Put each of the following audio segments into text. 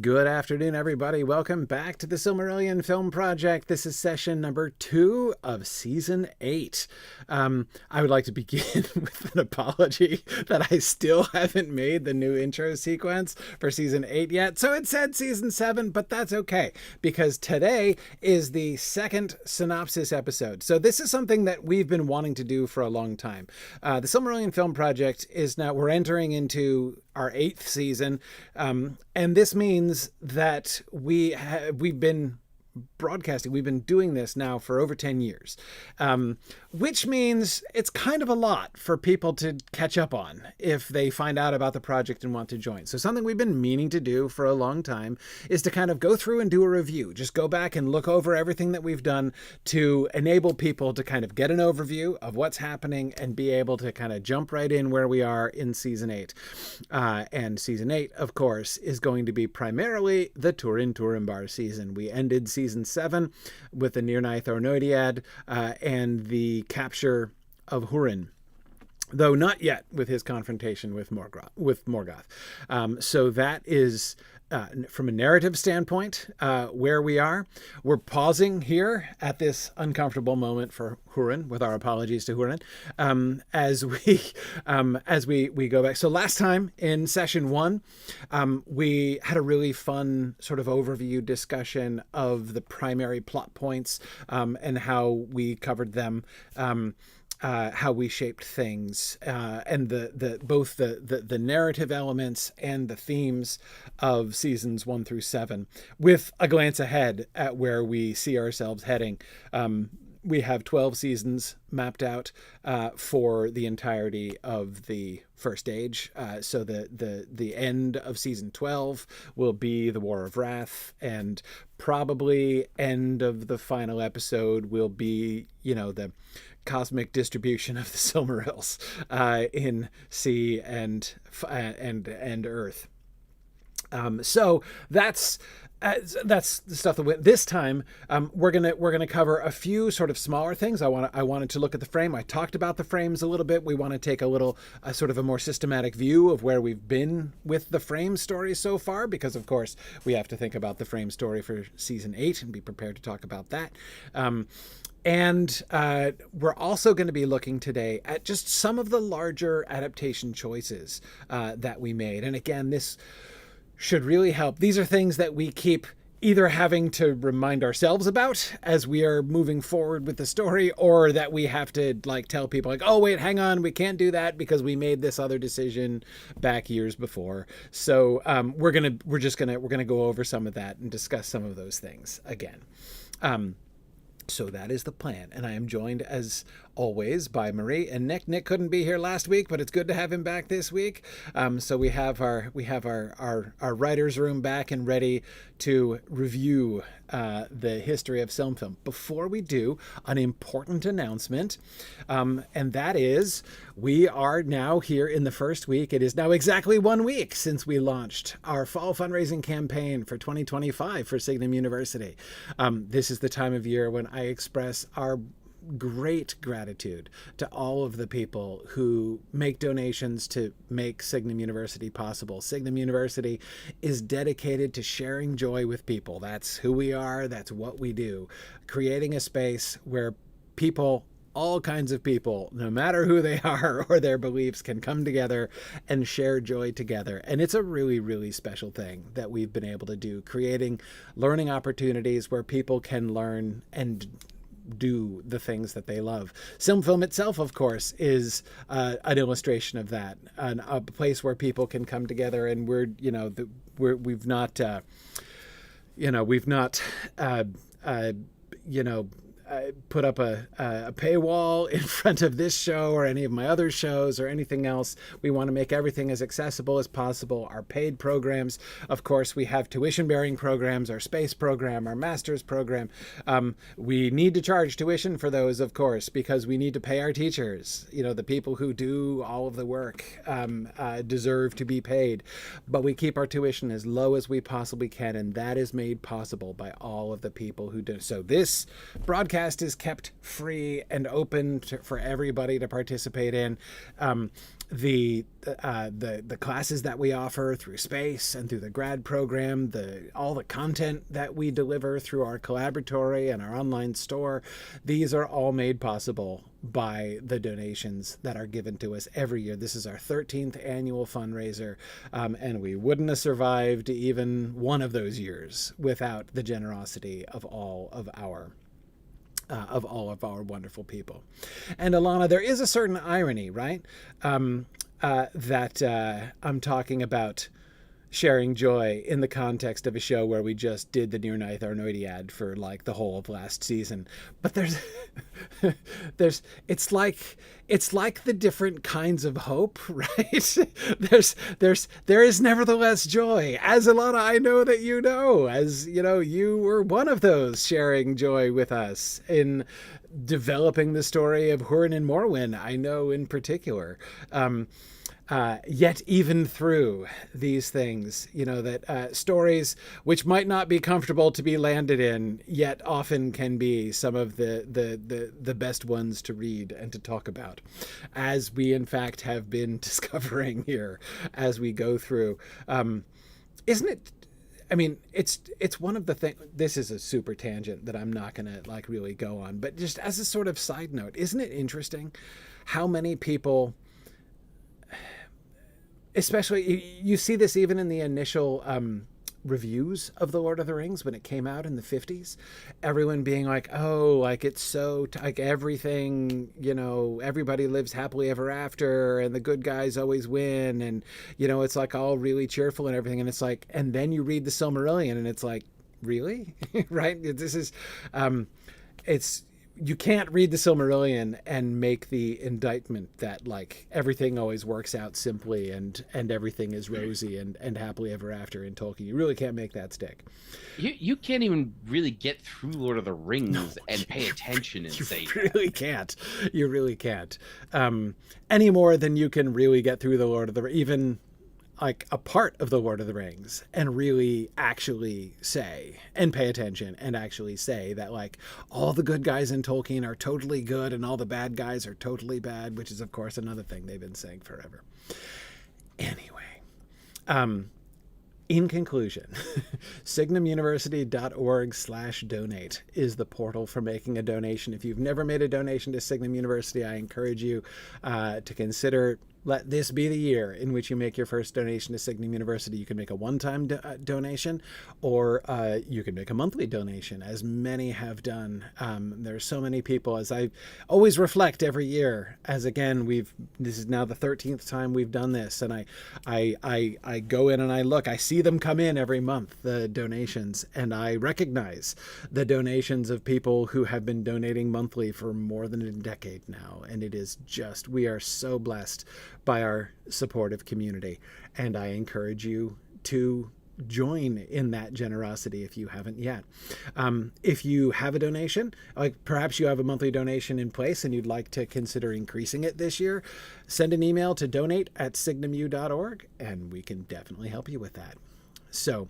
Good afternoon, everybody. Welcome back to the Silmarillion Film Project. This is session number 2 of season 8. I would like to begin with an apology that I still haven't made the new intro sequence for season 8 yet. So it said season 7, but that's okay because today is the second synopsis episode. So this is something that we've been wanting to do for a long time. The Silmarillion Film Project is now, we're entering into our 8th season, and this means that we've been broadcasting. We've been doing this now for over 10 years, which means it's kind of a lot for people to catch up on if they find out about the project and want to join. So something we've been meaning to do for a long time is to kind of go through and do a review. Just go back and look over everything that we've done to enable people to kind of get an overview of what's happening and be able to kind of jump right in where we are in season 8. And season 8, of course, is going to be primarily the Turin Turambar season. We ended season 7 with the Nirnaeth Ornoidiad and the capture of Hurin, though not yet with his confrontation with Morgoth. So that is, from a narrative standpoint, where we are. We're pausing here at this uncomfortable moment for Hurin, with our apologies to Hurin, as we go back. So last time in session 1, we had a really fun sort of overview discussion of the primary plot points, and how we covered them. How we shaped things, and both the narrative elements and the themes of seasons 1 through 7, with a glance ahead at where we see ourselves heading. We have 12 seasons mapped out for the entirety of the First Age. So the end of season 12 will be the War of Wrath, and probably end of the final episode will be, the cosmic distribution of the Silmarils in sea and earth. So that's the stuff that went. This time, we're gonna cover a few sort of smaller things. I wanted to look at the frame. I talked about the frames a little bit. We want to take a sort of a more systematic view of where we've been with the frame story so far, because of course we have to think about the frame story for season 8 and be prepared to talk about that. And we're also going to be looking today at just some of the larger adaptation choices that we made. And again, this should really help. These are things that we keep either having to remind ourselves about as we are moving forward with the story, or that we have to tell people oh wait, hang on, we can't do that because we made this other decision back years before. So we're gonna go over some of that and discuss some of those things again. So that is the plan, and I am joined as always by Marie and Nick. Nick couldn't be here last week, but it's good to have him back this week. So we have our writers' room back and ready to review the history of SilmFilm. Before we do, an important announcement, and that is we are now here in the first week. It is now exactly 1 week since we launched our fall fundraising campaign for 2025 for Signum University. This is the time of year when I express our great gratitude to all of the people who make donations to make Signum University possible. Signum University is dedicated to sharing joy with people. That's who we are. That's what we do. Creating a space where people, all kinds of people, no matter who they are or their beliefs, can come together and share joy together. And it's a really, really special thing that we've been able to do, creating learning opportunities where people can learn and do the things that they love. SilmFilm itself, of course, is an illustration of that, a place where people can come together, and we've not put up a paywall in front of this show or any of my other shows or anything else. We want to make everything as accessible as possible. Our paid programs, of course, we have tuition-bearing programs, our space program, our master's program. We need to charge tuition for those, of course, because we need to pay our teachers. The people who do all of the work deserve to be paid. But we keep our tuition as low as we possibly can, and that is made possible by all of the people who do. So this broadcast podcast is kept free and open for everybody to participate in. The classes that we offer through Space and through the grad program, all the content that we deliver through our collaboratory and our online store, these are all made possible by the donations that are given to us every year. This is our 13th annual fundraiser, and we wouldn't have survived even one of those years without the generosity of all of our wonderful people. And Alana, there is a certain irony, right? That I'm talking about sharing joy in the context of a show where we just did the Near Ninth Arnoidiad for like the whole of last season. But there's it's like the different kinds of hope, right? There is nevertheless joy. As Alana, I know that you know, as you know, you were one of those sharing joy with us in developing the story of Hurin and Morwen, I know in particular. Yet even through these things, you know, that stories which might not be comfortable to be landed in, yet often can be some of the best ones to read and to talk about, as we in fact have been discovering here as we go through. Isn't it? I mean, it's one of the things. This is a super tangent that I'm not going to like really go on, but just as a sort of side note, isn't it interesting how many people, especially you see this even in the initial reviews of The Lord of the Rings when it came out in the 50s, everyone being like, oh, like it's so like everything, you know, everybody lives happily ever after and the good guys always win, and you know, it's like all really cheerful and everything, and it's like, and then you read the Silmarillion and it's like, really? Right? This is it's, you can't read the Silmarillion and make the indictment that like everything always works out simply and everything is rosy and happily ever after in Tolkien. You really can't make that stick. You can't even really get through Lord of the Rings and pay attention and say You really can't. You really can't. Any more than you can really get through the Lord of the, even like a part of the Lord of the Rings, and really actually say and pay attention and actually say that like all the good guys in Tolkien are totally good and all the bad guys are totally bad, which is of course another thing they've been saying forever. Anyway, in conclusion, signumuniversity.org/donate is the portal for making a donation. If you've never made a donation to Signum University, I encourage you to consider. Let this be the year in which you make your first donation to Signum University. You can make a one-time donation, or you can make a monthly donation, as many have done. There are so many people, as I always reflect every year, as again, this is now the 13th time we've done this, and I go in and I look, I see them come in every month, the donations, and I recognize the donations of people who have been donating monthly for more than a decade now, and it is just, we are so blessed by our supportive community, and I encourage you to join in that generosity if you haven't yet. If you have a donation, like perhaps you have a monthly donation in place and you'd like to consider increasing it this year, send an email to donate@signumu.org and we can definitely help you with that. So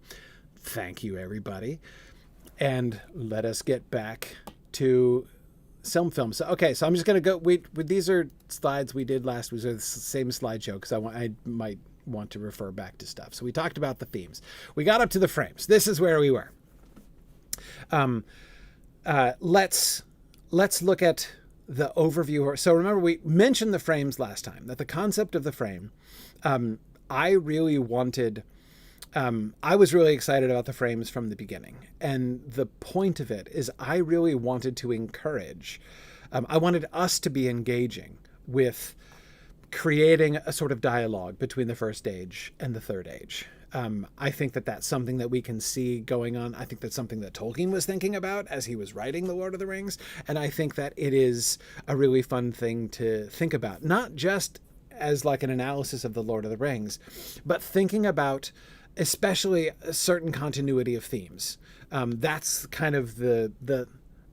thank you, everybody, and let us get back to SilmFilm. So, okay, so I'm just going to go, these are slides we did last week, so the same slideshow, because I might want to refer back to stuff. So we talked about the themes. We got up to the frames. This is where we were. Let's look at the overview. So remember, we mentioned the frames last time, that the concept of the frame, I really wanted... I was really excited about the frames from the beginning. And the point of it is I really wanted to encourage, I wanted us to be engaging with creating a sort of dialogue between the first age and the third age. I think that that's something that we can see going on. I think that's something that Tolkien was thinking about as he was writing The Lord of the Rings. And I think that it is a really fun thing to think about, not just as like an analysis of The Lord of the Rings, but thinking about especially a certain continuity of themes. That's kind of the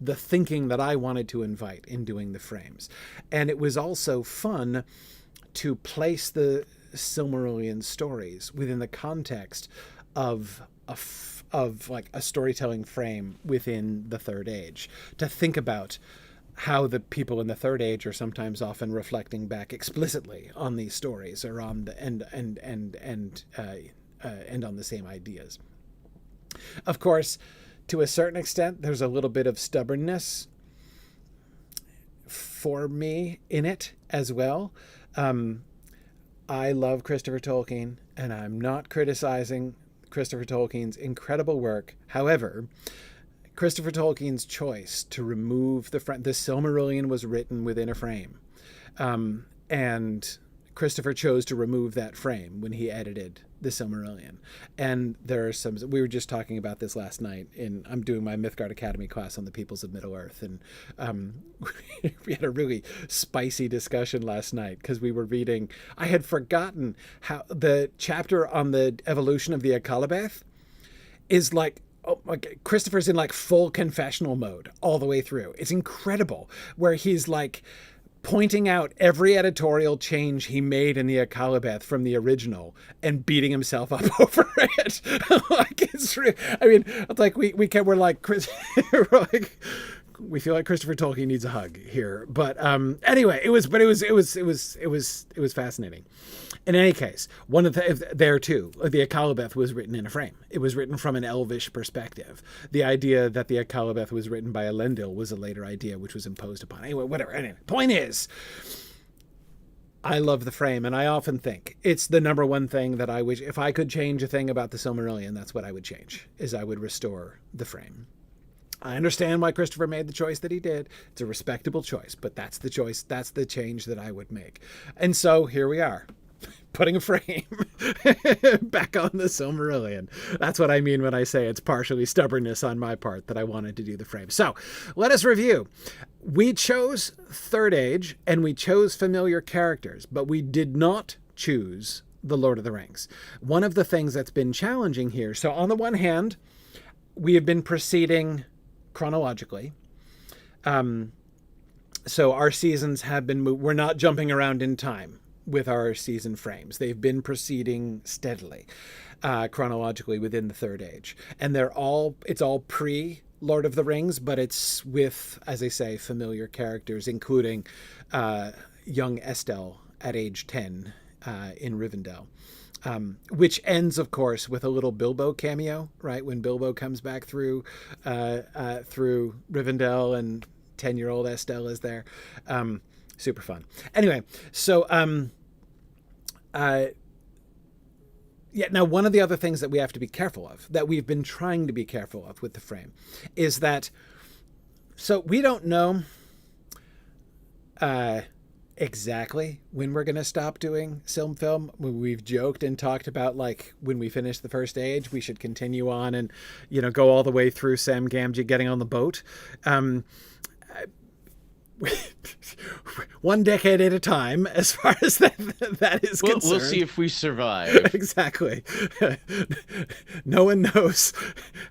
thinking that I wanted to invite in doing the frames. And it was also fun to place the Silmarillion stories within the context of of like a storytelling frame within the Third Age, to think about how the people in the Third Age are sometimes often reflecting back explicitly on these stories, or on the and on the same ideas. Of course, to a certain extent, there's a little bit of stubbornness for me in it as well. I love Christopher Tolkien, and I'm not criticizing Christopher Tolkien's incredible work. However, Christopher Tolkien's choice to remove the Silmarillion was written within a frame. And Christopher chose to remove that frame when he edited the Silmarillion. And there are some, we were just talking about this last night I'm doing my Mythgard Academy class on the peoples of Middle-earth. And we had a really spicy discussion last night because we were reading, I had forgotten how the chapter on the evolution of the Akalabeth is like, oh my God, Christopher's in like full confessional mode all the way through. It's incredible, where he's like pointing out every editorial change he made in the Akalabeth from the original and beating himself up over it. Like it's I mean, like we're like we're like, we feel like Christopher Tolkien needs a hug here. But anyway, it was fascinating. In any case, one of there too, the Akalabeth was written in a frame. It was written from an elvish perspective. The idea that the Akalabeth was written by Elendil was a later idea, which was imposed upon. Anyway, whatever. Anyway, point is, I love the frame, and I often think it's the number one thing that I wish, if I could change a thing about the Silmarillion, that's what I would change, is I would restore the frame. I understand why Christopher made the choice that he did. It's a respectable choice, but that's the choice. That's the change that I would make. And so here we are, putting a frame back on the Silmarillion. That's what I mean when I say it's partially stubbornness on my part that I wanted to do the frame. So let us review. We chose Third Age and we chose familiar characters, but we did not choose the Lord of the Rings. One of the things that's been challenging here. So on the one hand, we have been proceeding chronologically. So our seasons have been moved. We're not jumping around in time with our season frames. They've been proceeding steadily, chronologically within the Third Age. And it's all pre Lord of the Rings, but it's with, as I say, familiar characters, including young Estelle at age 10 in Rivendell. Which ends, of course, with a little Bilbo cameo, right? When Bilbo comes back through Rivendell and 10-year-old Estelle is there. Super fun. Anyway, so now one of the other things that we have to be careful of, that we've been trying to be careful of with the frame, is that, so we don't know exactly when we're going to stop doing SilmFilm. We've joked and talked about, like, when we finish the First Age, we should continue on and, go all the way through Sam Gamgee getting on the boat. 1 decade at a time, as far as that is concerned. We'll see if we survive. Exactly. No one knows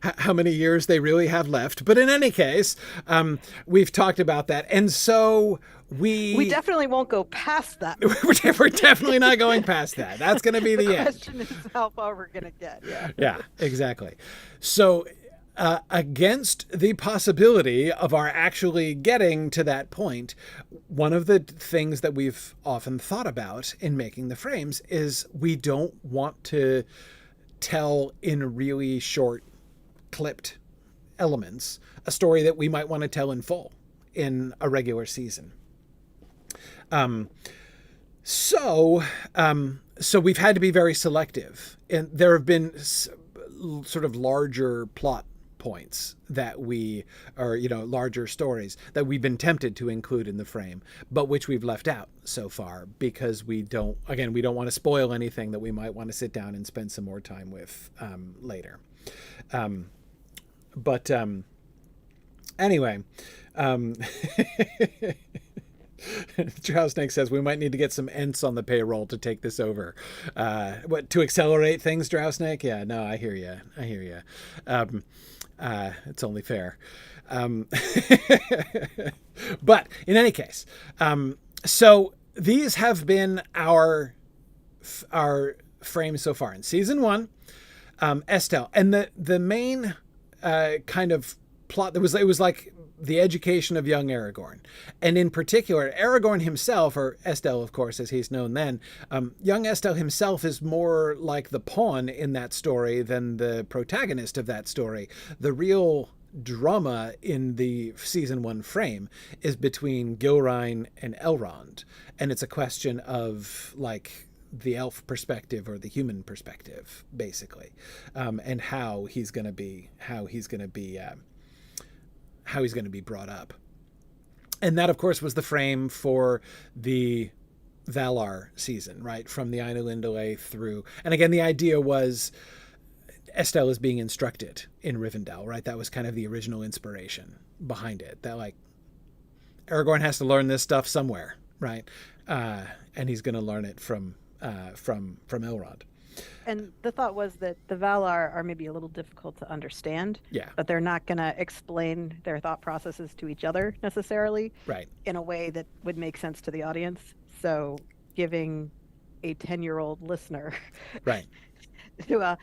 how many years they really have left. But in any case, we've talked about that. And so we definitely won't go past that. We're definitely not going past that. That's going to be the end. The question is how far we're going to get. Yeah, exactly. So against the possibility of our actually getting to that point, one of the things that we've often thought about in making the frames is we don't want to tell in really short, clipped elements a story that we might want to tell in full in a regular season. So we've had to be very selective, and there have been sort of larger plot points that larger stories that we've been tempted to include in the frame, but which we've left out so far because we don't want to spoil anything that we might want to sit down and spend some more time with later. Anyway, Drow-Snake says we might need to get some Ents on the payroll to take this over. To accelerate things, Drow-Snake? Yeah, no, I hear you. It's only fair. But in any case, so these have been our frames so far. In season 1, Estelle, and the main kind of plot, it was like the education of young Aragorn, and in particular Aragorn himself, or Estelle of course as he's known then, young Estelle himself is more like the pawn in that story than the protagonist of that story. The real drama in the season 1 frame is between Gilrain and Elrond, and it's a question of like the elf perspective or the human perspective, basically, and how he's going to be brought up. And that, of course, was the frame for the Valar season, right, from the Ainulindale through. And again, the idea was Estelle is being instructed in Rivendell, right? That was kind of the original inspiration behind it. That like Aragorn has to learn this stuff somewhere, right? And he's going to learn it from Elrond. And the thought was that the Valar are maybe a little difficult to understand. Yeah. But they're not going to explain their thought processes to each other necessarily. Right. In a way that would make sense to the audience. So giving a 10-year-old listener. Right. To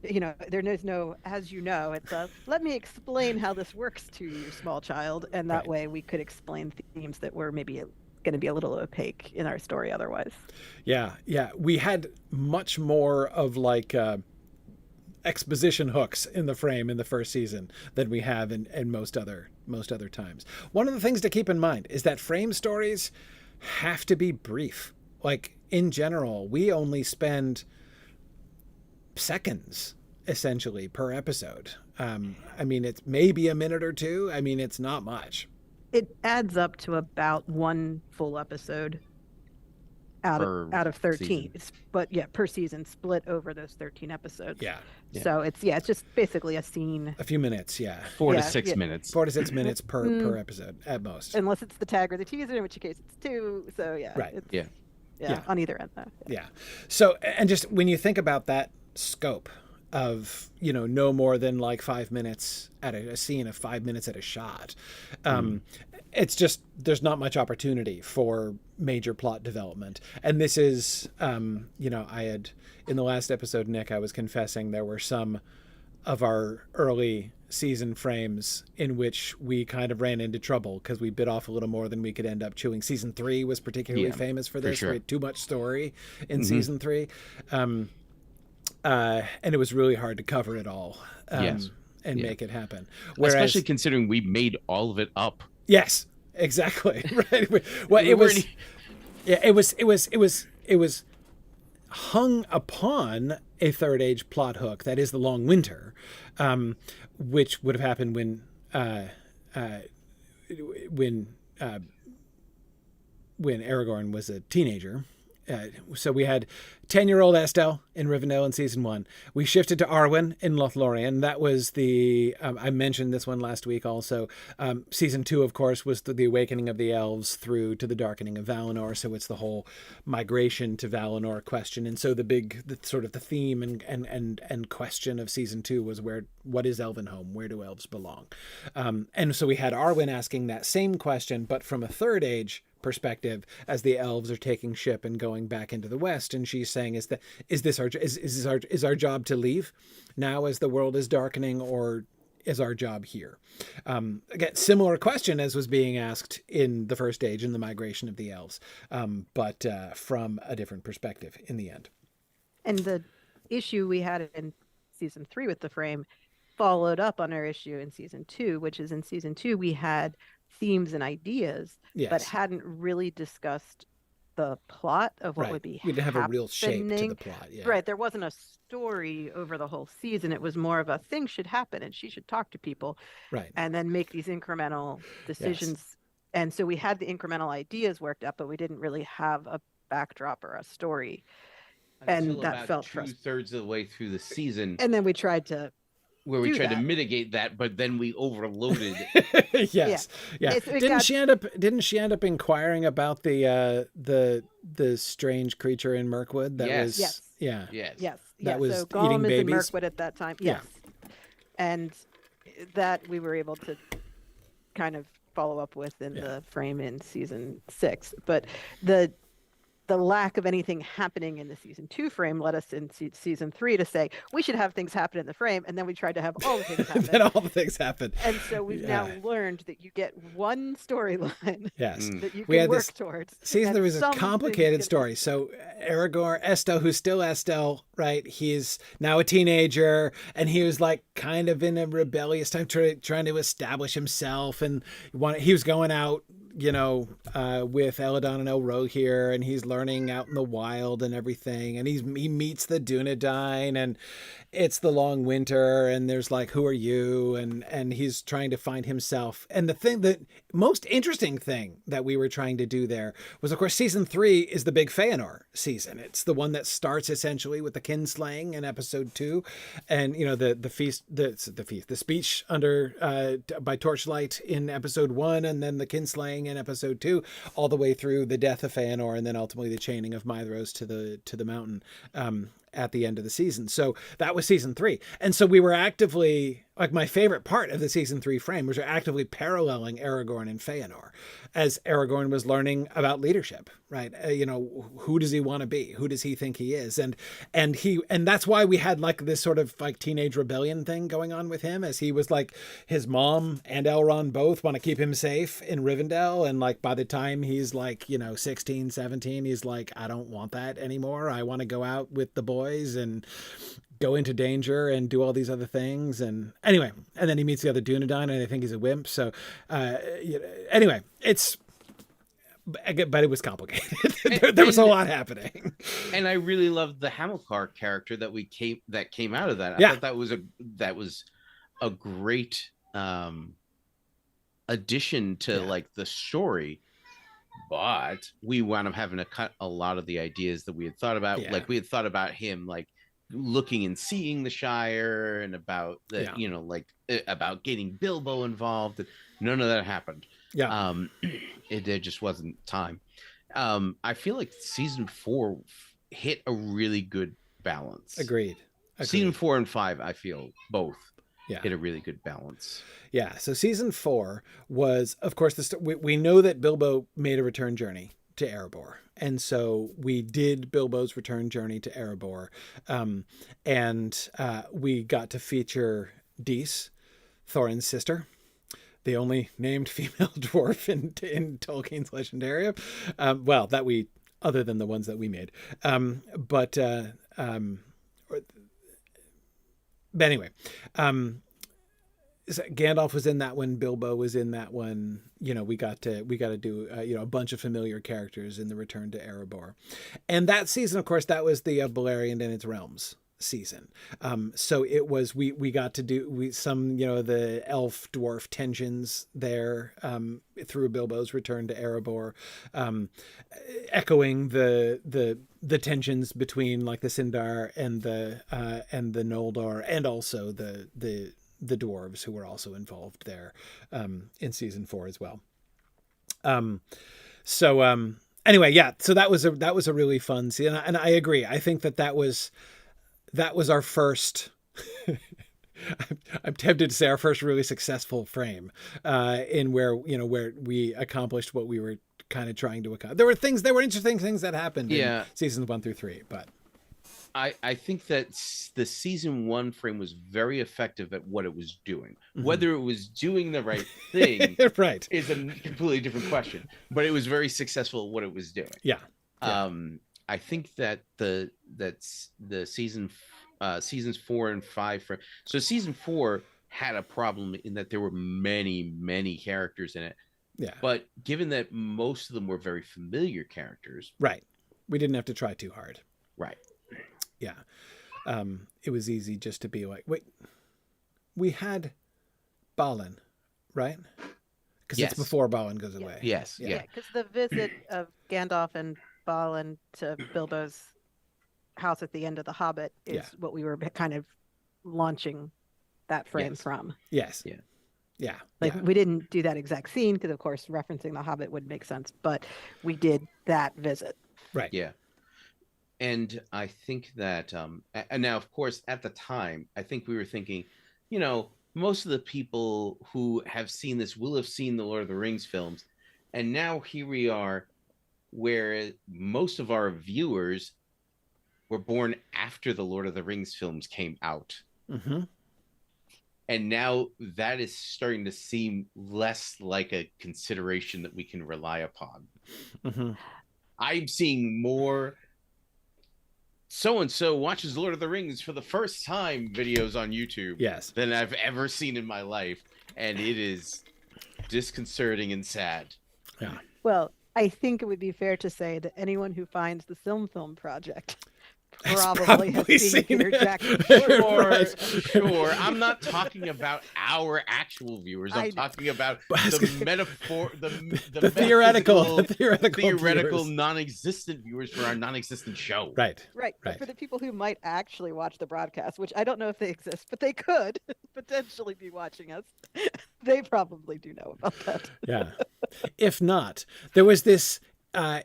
there is no, as you know, it's let me explain how this works to you, small child. And that way we could explain themes that were maybe going to be a little opaque in our story otherwise. Yeah. We had much more of like exposition hooks in the frame in the first season than we have in most other times. One of the things to keep in mind is that frame stories have to be brief. Like in general, we only spend seconds essentially per episode. I mean, it's maybe a minute or two. I mean, it's not much. It adds up to about one full episode out of 13. But yeah, per season, split over those 13 episodes. Yeah. So it's just basically a scene. A few minutes, yeah. 4 to 6 minutes. 4 to 6 minutes per episode at most. Unless it's the tag or the teaser, in which case it's 2. So yeah. Right. Yeah. On either end though. Yeah. So, and just when you think about that scope of, no more than like 5 minutes at a scene of 5 minutes at a shot. It's just, there's not much opportunity for major plot development. And this is, I had, in the last episode, Nick, I was confessing there were some of our early season frames in which we kind of ran into trouble because we bit off a little more than we could end up chewing. Season 3 was particularly famous for this. For sure. We had too much story in season 3. And it was really hard to cover it all and make it happen. Whereas, especially considering we made all of it up. Yes, exactly. Right. Well, it was hung upon a Third Age plot hook, that is the Long Winter, which would have happened when Aragorn was a teenager. So we had 10-year-old Estelle in Rivendell in season 1. We shifted to Arwen in Lothlorien. That was the, I mentioned this one last week also. Season 2, of course, was the awakening of the elves through to the darkening of Valinor. So it's the whole migration to Valinor question. And so the sort of the theme and question of season 2 was what is Elven home? Where do elves belong? And so we had Arwen asking that same question, but from a Third Age perspective as the elves are taking ship and going back into the west, and she's saying is our job to leave now as the world is darkening, or is our job here? Again, similar question as was being asked in the First Age in the migration of the elves, but from a different perspective in the end. And the issue we had in season 3 with the frame followed up on our issue in season 2, which is in season 2 we had themes and ideas, but hadn't really discussed the plot of what would be. We didn't have a real shape to the plot. Yeah. Right. There wasn't a story over the whole season. It was more of a thing should happen and she should talk to people. Right. And then make these incremental decisions. Yes. And so we had the incremental ideas worked up, but we didn't really have a backdrop or a story. Until and that felt 2/3 of the way through the season. And then we tried to to mitigate that, but then we overloaded. Yes. Yeah. Didn't she end up inquiring about the strange creature in Mirkwood? That was that was so Gollum eating is babies? in Mirkwood at that time. Yes. Yeah. And that we were able to kind of follow up with in the frame in season 6. But the the lack of anything happening in the season 2 frame led us in season 3 to say we should have things happen in the frame, and then we tried to have all the things happen. Then all the things happen. And so we've now learned that you get one storyline that you can work towards. Season 3 was a complicated story. So Aragorn, Estelle, who's still Estelle, right? He's now a teenager, and he was like kind of in a rebellious time, trying to establish himself, and he was going out, you know, with Eladon and Elrohir, and he's learning out in the wild and everything, and he meets the Dunedain, and it's the long winter, and there's like, who are you? And he's trying to find himself. And the most interesting thing that we were trying to do there was, of course, season 3 is the big Feanor season. It's the one that starts essentially with the kinslaying in episode 2, and you know the speech under by torchlight in episode 1, and then the kinslaying in episode 2, all the way through the death of Feanor, and then ultimately the chaining of Maedhros to the mountain at the end of the season. So that was season 3. And so we were actively, like, my favorite part of the season 3 frame was actively paralleling Aragorn and Feanor as Aragorn was learning about leadership, right? You know, who does he want to be? Who does he think he is? And that's why we had like this sort of like teenage rebellion thing going on with him, as he was like, his mom and Elrond both want to keep him safe in Rivendell. And like, by the time he's like, you know, 16, 17, he's like, I don't want that anymore. I want to go out with the boys and go into danger and do all these other things. And anyway, and then he meets the other Dunedain, and I think he's a wimp. So anyway, but it was complicated. there was a lot happening. And I really loved the Hamilcar character that came out of that. I thought that was a great addition to like the story. But we wound up having to cut a lot of the ideas that we had thought about. Like, we had thought about him like looking and seeing the Shire, and about the you know, like about getting Bilbo involved, and none of that happened. There just wasn't time. I feel like season 4 hit a really good balance. Agreed. Season 4 and 5, I feel both hit a really good balance. Yeah. So season 4 was, of course, we know that Bilbo made a return journey to Erebor. And so we did Bilbo's return journey to Erebor. And we got to feature Dís, Thorin's sister, the only named female dwarf in Tolkien's Legendarium. Other than the ones that we made. But anyway, Gandalf was in that one. Bilbo was in that one. You know, we got to do a bunch of familiar characters in the Return to Erebor, and that season, of course, that was the Beleriand and its realms season. So it was we got to do some the elf dwarf tensions there through Bilbo's return to Erebor, echoing the tensions between like the Sindar and the Noldor, and also the dwarves who were also involved there in season 4 as well. Anyway, yeah, so that was a really fun season, and I agree. I think that was our first I'm tempted to say our first really successful frame in where we accomplished what we were kind of trying to accomplish. There were interesting things that happened in seasons 1 through 3, but I think that the season 1 frame was very effective at what it was doing. Mm-hmm. Whether it was doing the right thing right. is a completely different question, but it was very successful at what it was doing. Yeah. I think that the seasons 4 and 5 frame. So season 4 had a problem in that there were many characters in it. Yeah. But given that most of them were very familiar characters, right, we didn't have to try too hard. Right. Yeah. It was easy just to be like, wait, we had Balin, right? Because it's before Balin goes away. Yes. Yeah, because the visit of Gandalf and Balin to Bilbo's house at the end of The Hobbit is what we were kind of launching that frame from. Yes. Yeah. We didn't do that exact scene because, of course, referencing The Hobbit would make sense, but we did that visit. Right. Yeah. And I think that, and now, of course, at the time, I think we were thinking, most of the people who have seen this will have seen the Lord of the Rings films. And now here we are where most of our viewers were born after the Lord of the Rings films came out. Mm-hmm. And now that is starting to seem less like a consideration that we can rely upon. Mm-hmm. I'm seeing more so-and-so watches Lord of the Rings for the first time videos on YouTube than I've ever seen in my life. And it is disconcerting and sad. Yeah. Well, I think it would be fair to say that anyone who finds the SilmFilm project probably has seen Peter Jackson's short. Sure. I'm not talking about our actual viewers. I'm talking about the metaphor, the theoretical non-existent viewers for our non-existent show. Right. But for the people who might actually watch the broadcast, which I don't know if they exist, but they could potentially be watching us, they probably do know about that. Yeah. If not, there was this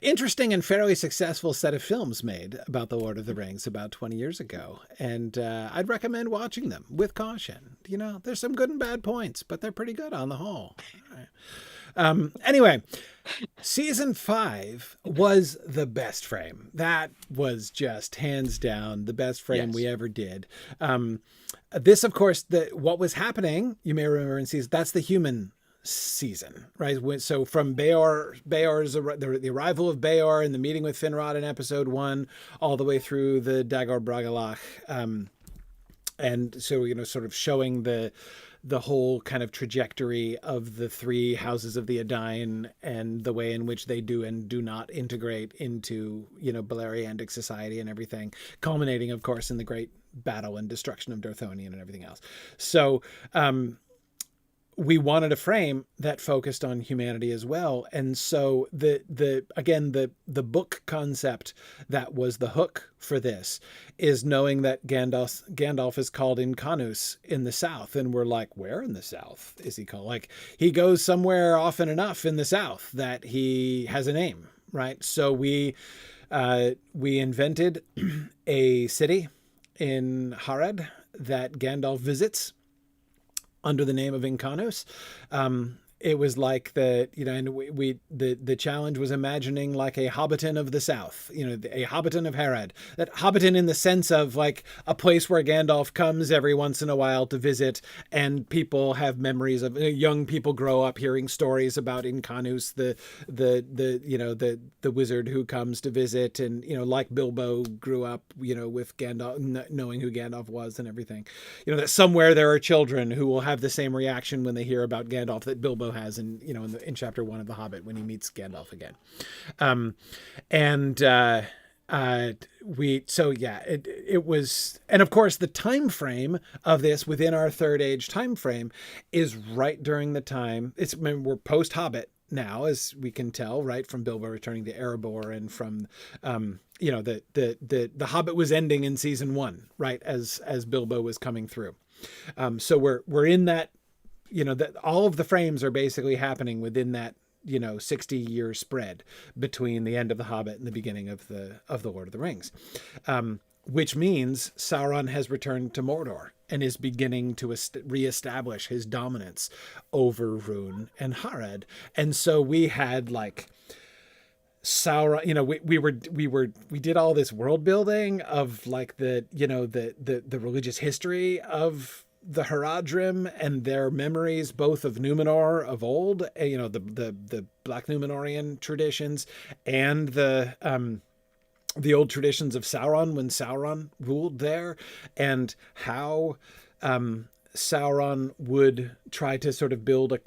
interesting and fairly successful set of films made about the Lord of the Rings about 20 years ago. And I'd recommend watching them with caution. You know, there's some good and bad points, but they're pretty good on the whole. Anyway, season 5 was the best frame. That was just hands down the best frame we ever did. This, of course, what was happening, you may remember in season, that's the human season, right? So from the arrival of Beor and the meeting with Finrod in episode 1 all the way through the Dagor Bragollach, and so, you know, sort of showing the whole kind of trajectory of the 3 houses of the Edain and the way in which they do and do not integrate into, you know, Beleriandic society and everything, culminating, of course, in the great battle and destruction of Dorthonion and everything else. So, we wanted a frame that focused on humanity as well. And so the book concept that was the hook for this is knowing that Gandalf is called Incanus in the south. And we're like, where in the south is he called? Like, he goes somewhere often enough in the south that he has a name, right? So we invented a city in Harad that Gandalf visits under the name of Incanus. It was like the challenge was imagining like a Hobbiton of the South, you know, a Hobbiton of Harad. That Hobbiton in the sense of like a place where Gandalf comes every once in a while to visit, and people have memories of, young people grow up hearing stories about Incanus, the wizard who comes to visit, and, you know, like Bilbo grew up, you know, with Gandalf, knowing who Gandalf was and everything. You know, that somewhere there are children who will have the same reaction when they hear about Gandalf that Bilbo has in chapter 1 of The Hobbit when he meets Gandalf again. It was, and of course the time frame of this within our Third Age time frame is right during the time, we're post Hobbit now, as we can tell, right, from Bilbo returning to Erebor, and from the Hobbit was ending in season 1, right, as Bilbo was coming through. So we're in that, you know, that all of the frames are basically happening within that, you know, 60-year spread between the end of The Hobbit and the beginning of the Lord of the Rings, which means Sauron has returned to Mordor and is beginning to reestablish his dominance over Rhûn and Harad. And so we had like Sauron, you know, we did all this world building of like the religious history of the Haradrim and their memories, both of Numenor of old, you know, the Black Numenorian traditions, and the old traditions of Sauron when Sauron ruled there, and how Sauron would try to sort of build a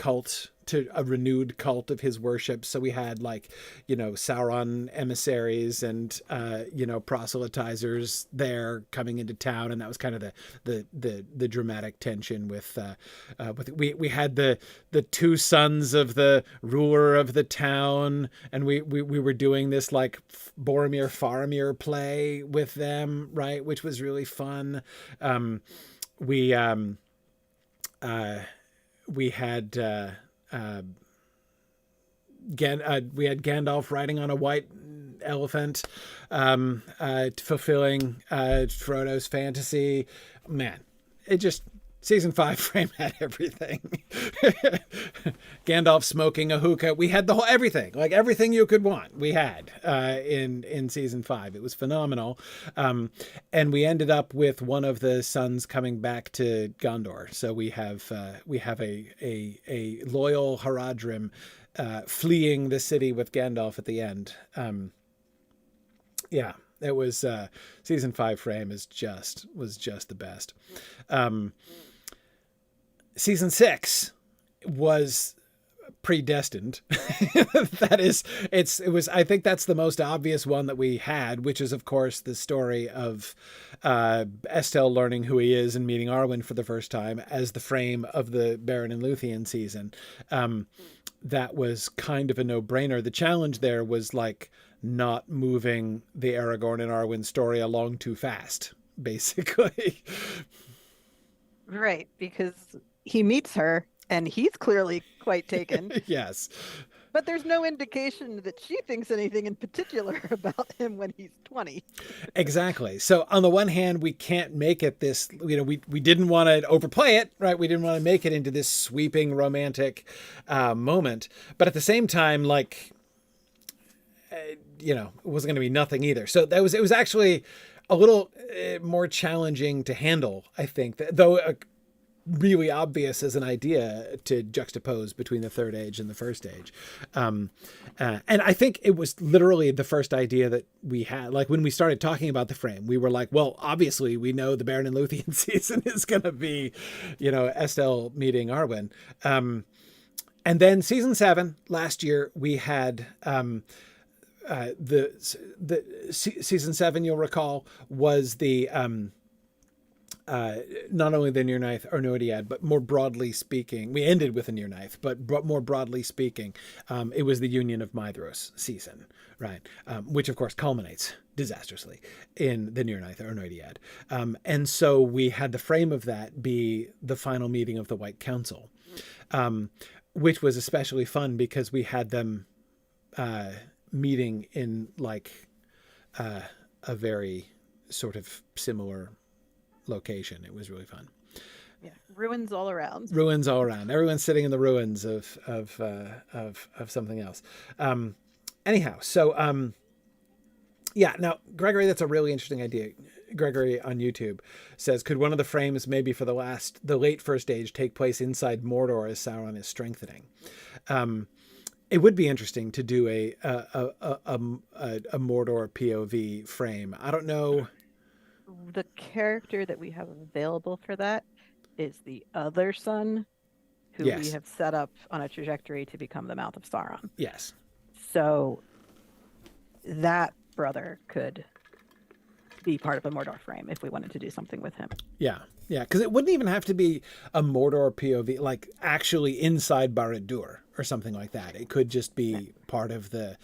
renewed cult of his worship. So we had like, you know, Sauron emissaries and, proselytizers there coming into town. And that was kind of the dramatic tension with we had the 2 sons of the ruler of the town. And we were doing this like Boromir Faramir play with them, right, which was really fun. We had Gandalf riding on a white elephant, fulfilling Frodo's fantasy. Man, it just Season 5 frame had everything. Gandalf smoking a hookah. We had the whole everything, like everything you could want. We had in season 5. It was phenomenal, and we ended up with one of the sons coming back to Gondor. So we have a loyal Haradrim fleeing the city with Gandalf at the end. Yeah, it was season 5 frame was just the best. Season 6 was predestined. I think that's the most obvious one that we had, which is of course the story of Estelle learning who he is and meeting Arwen for the first time as the frame of the Beren and Luthien season. That was kind of a no-brainer. The challenge there was like not moving the Aragorn and Arwen story along too fast, basically. Right, because he meets her and he's clearly quite taken. Yes. But there's no indication that she thinks anything in particular about him when he's 20. Exactly. So on the one hand, we can't make it this, we didn't want to overplay it, right? We didn't want to make it into this sweeping romantic moment. But at the same time, like, it wasn't going to be nothing either. So it was actually a little more challenging to handle, I think, though really obvious as an idea to juxtapose between the Third Age and the First Age. And I think it was literally the first idea that we had. Like when we started talking about the frame, we were like, well, obviously we know the Beren and Luthien season is going to be, Estelle meeting Arwen. And then season 7 last year, we had the season 7, you'll recall, was the not only the Nirnaeth or Noediad, but more broadly speaking, we ended with a Nirnaeth, but more broadly speaking, it was the Union of Maedhros season, right? Which of course culminates disastrously in the Nirnaeth or Noediad. And so we had the frame of that be the final meeting of the White Council, which was especially fun because we had them meeting in like a very sort of similar location. It was really fun. Yeah, ruins all around. Ruins all around. Everyone's sitting in the ruins of something else. Anyhow, so yeah. Now, Gregory, that's a really interesting idea. Gregory on YouTube says, could one of the frames maybe for the late First Age take place inside Mordor as Sauron is strengthening? It would be interesting to do a Mordor POV frame. I don't know. The character that we have available for that is the other son, who we have set up on a trajectory to become the Mouth of Sauron. Yes. So that brother could be part of a Mordor frame if we wanted to do something with him. Yeah. Yeah. Because it wouldn't even have to be a Mordor POV, like actually inside Barad-dûr or something like that. It could just be part of the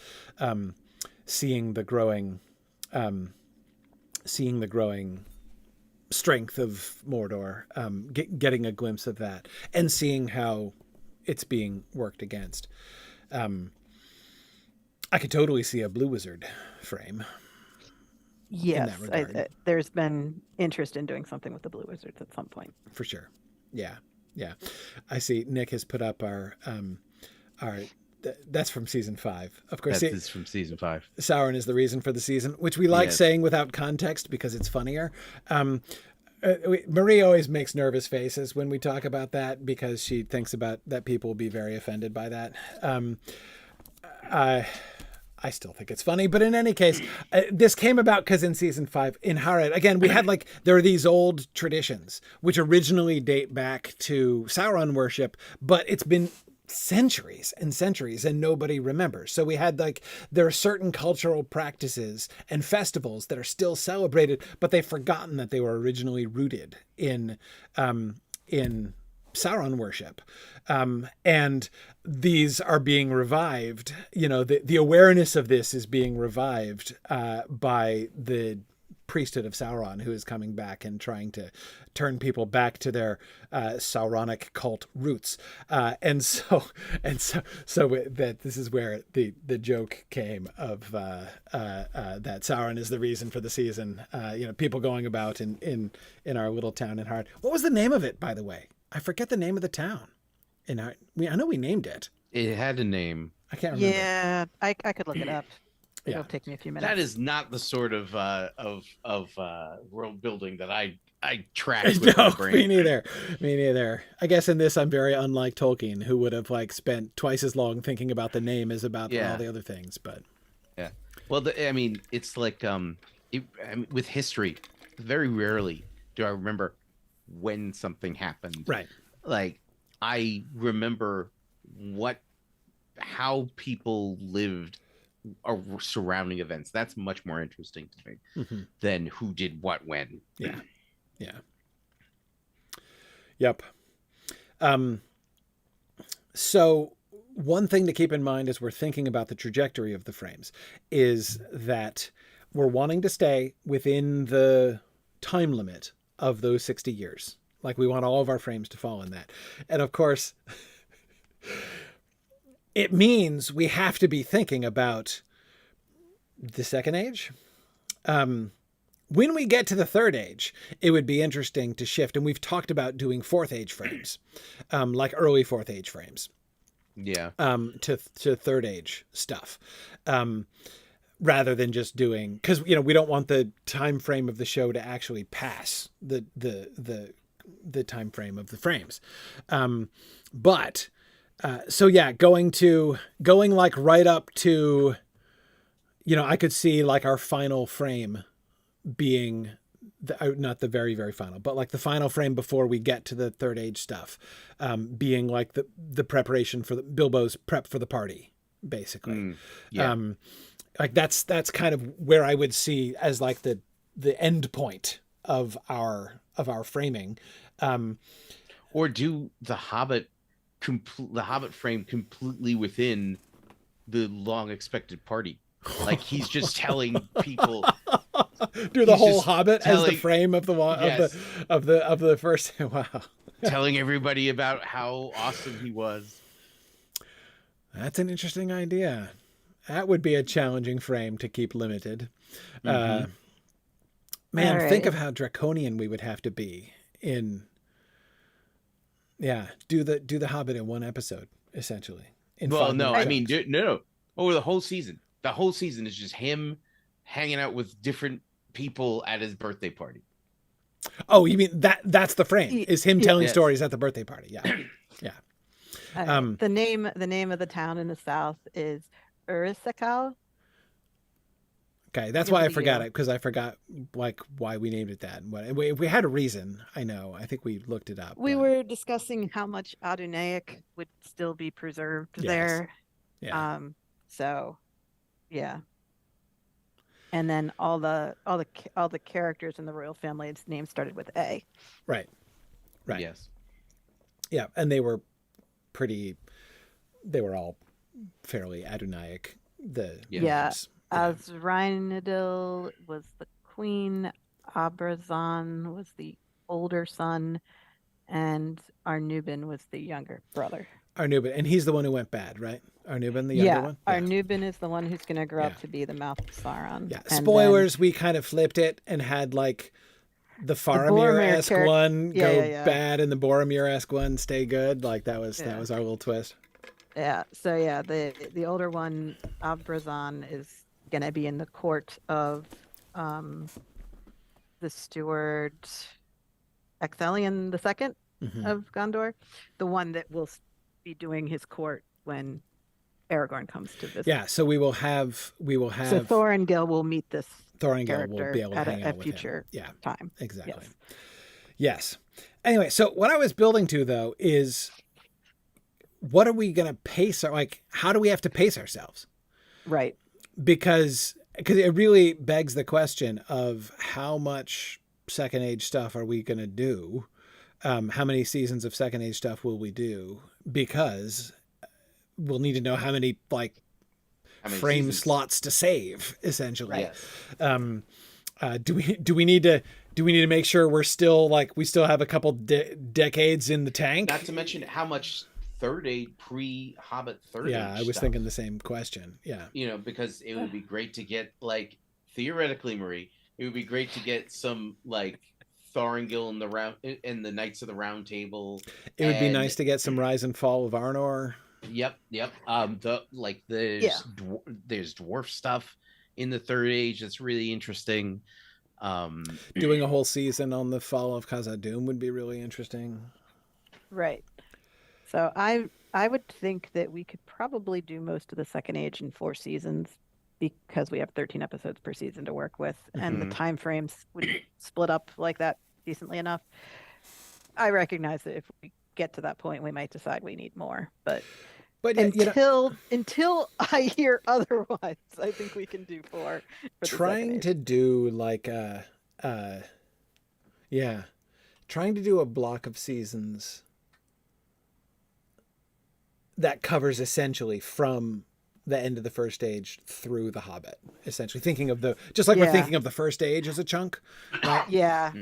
seeing the growing strength of Mordor, getting a glimpse of that and seeing how it's being worked against. I could totally see a Blue Wizard frame. Yes, there's been interest in doing something with the Blue Wizards at some point. For sure. Yeah. Yeah. I see Nick has put up our that's from season 5. Of course, that's from season 5. Sauron is the reason for the season, which we like saying without context because it's funnier. Marie always makes nervous faces when we talk about that because she thinks about that people will be very offended by that. I still think it's funny, but in any case, this came about because in season 5 in Harad, again, we had there are these old traditions which originally date back to Sauron worship, but it's been centuries and centuries and nobody remembers. So we had there are certain cultural practices and festivals that are still celebrated, but they've forgotten that they were originally rooted in Sauron worship. And these are being revived. The awareness of this is being revived by the priesthood of Sauron who is coming back and trying to turn people back to their Sauronic cult roots. And so that this is where the joke came of that Sauron is the reason for the season. People going about in our little town in Hard. What was the name of it, by the way? I forget the name of the town. I know we named it. It had a name. I can't remember. Yeah, I could look it up. It'll take me a few minutes. That is not the sort of world building that I track with my brain. Me neither. I guess in this I'm very unlike Tolkien, who would have spent twice as long thinking about the name as about all the other things. But yeah, well, it's like with history, very rarely do I remember when something happened. Right. Like I remember how people lived surrounding events. That's much more interesting to me than who did what when. Yeah. Yep. So one thing to keep in mind as we're thinking about the trajectory of the frames is that we're wanting to stay within the time limit of those 60 years. Like we want all of our frames to fall in that. And of course, it means we have to be thinking about the Second Age. When we get to the Third Age, it would be interesting to shift. And we've talked about doing Fourth Age frames, like early Fourth Age frames. Yeah. To Third Age stuff. Rather than just doing, because we don't want the time frame of the show to actually pass the time frame of the frames. Going like right up to, I could see like our final frame being not the very, very final, but like the final frame before we get to the Third Age stuff, being like the preparation for Bilbo's prep for the party, basically. Like that's kind of where I would see as like the end point of our framing. Or do the Hobbit frame completely within the long expected party. Like he's just telling people do the whole Hobbit as the frame of the first. Wow. Telling everybody about how awesome he was. That's an interesting idea. That would be a challenging frame to keep limited. Man, think of how draconian we would have to be in. Yeah, do the Hobbit in one episode, essentially. No. Over the whole season. The whole season is just him hanging out with different people at his birthday party. Oh, you mean that's the frame? Is him telling stories at the birthday party? Yeah, yeah. The name of the town in the south is Ursakal. Okay, that's why I forgot it, because I forgot like why we named it that. And we had a reason. I know. I think we looked it up. We were discussing how much Adunaic would still be preserved there. Yeah. So, yeah. And then all the characters in the royal family's names started with A. Right. Yes. Yeah, and they were all fairly Adunaic. Names. Azrynedil was the queen, Abrazan was the older son, and Arnubin was the younger brother. Arnubin, and he's the one who went bad, right? Arnubin, the younger one? Yeah, Arnubin is the one who's going to grow up to be the mouth of Sauron. Yeah, spoilers, we kind of flipped it and had like the Faramir-esque one go bad and the Boromir-esque one stay good. Like that was our little twist. Yeah, so the older one, Abrazan, is going to be in the court of the steward Exelion II of Gondor, the one that will be doing his court when Aragorn comes to visit. Yeah, so we will have. So Thorongil will meet this. Thorongil will be able to hang out with future time. Exactly. Yes. Anyway, so what I was building to though is, what are we going to pace? How do we have to pace ourselves? Right. Because it really begs the question of how much Second Age stuff are we going to do? How many seasons of Second Age stuff will we do? Because we'll need to know how many frame slots to save, essentially. Right. Do we need to make sure we still have a couple decades in the tank? Not to mention how much Third Age pre-Hobbit Third Age. Yeah, I was thinking the same question. Yeah, because it would be great to get theoretically, Marie, it would be great to get some Thorongil in the Knights of the Round Table. It would be nice to get some Rise and Fall of Arnor. Yep. There's dwarf stuff in the Third Age that's really interesting. Doing a whole season on the fall of Khazad-dûm would be really interesting. Right. So I would think that we could probably do most of the Second Age in 4 seasons because we have 13 episodes per season to work with, and the time frames would split up like that decently enough. I recognize that if we get to that point, we might decide we need more, but until I hear otherwise, I think we can do 4. Trying to do trying to do a block of seasons that covers essentially from the end of the First Age through the Hobbit, essentially thinking of we're thinking of the First Age as a chunk, right? Yeah.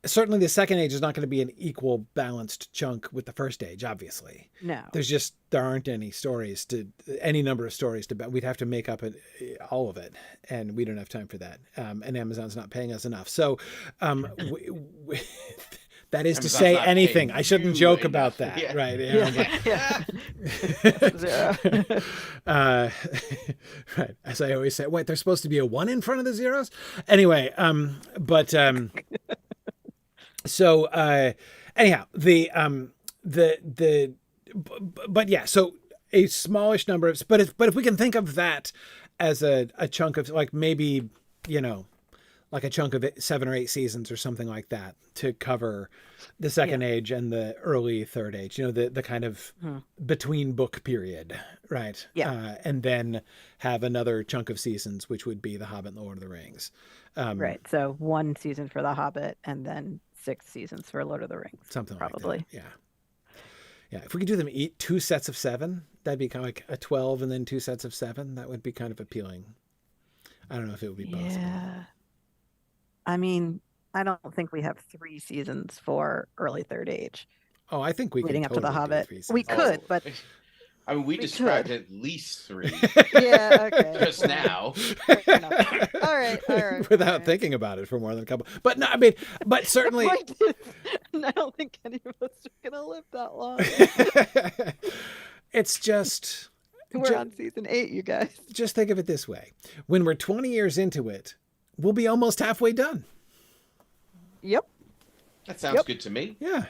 Certainly the Second Age is not going to be an equal balanced chunk with the First Age, obviously. No. There aren't any number of stories we'd have to make up all of it, and we don't have time for that. And Amazon's not paying us enough. So that is to say anything. I shouldn't joke about that, right? Right. As I always say, wait, there's supposed to be a 1 in front of the zeros? Anyway, so anyhow, so a smallish number of, but if we can think of that as a chunk of maybe, a chunk of 7 or 8 seasons or something like that to cover the Second Age and the early Third Age, the kind of between book period, right? Yeah. And then have another chunk of seasons, which would be The Hobbit and The Lord of the Rings. Right. So 1 season for The Hobbit and then 6 seasons for Lord of the Rings. Something probably. Like that. Yeah. Yeah. If we could do them 2 sets of 7, that'd be kind of like a 12 and then 2 sets of 7. That would be kind of appealing. I don't know if it would be possible. Yeah. I mean, I don't think we have 3 seasons for early Third Age. Oh, I think we leading could up to The Hobbit. We could, but I mean, we described at least 3. Yeah, okay. Just now. All right. Without thinking about it for more than a couple. But no, I mean, but certainly. I don't think any of us are going to live that long. It's just. We're on season 8, you guys. Just think of it this way. When we're 20 years into it, we'll be almost halfway done. Yep. That sounds good to me. Yeah.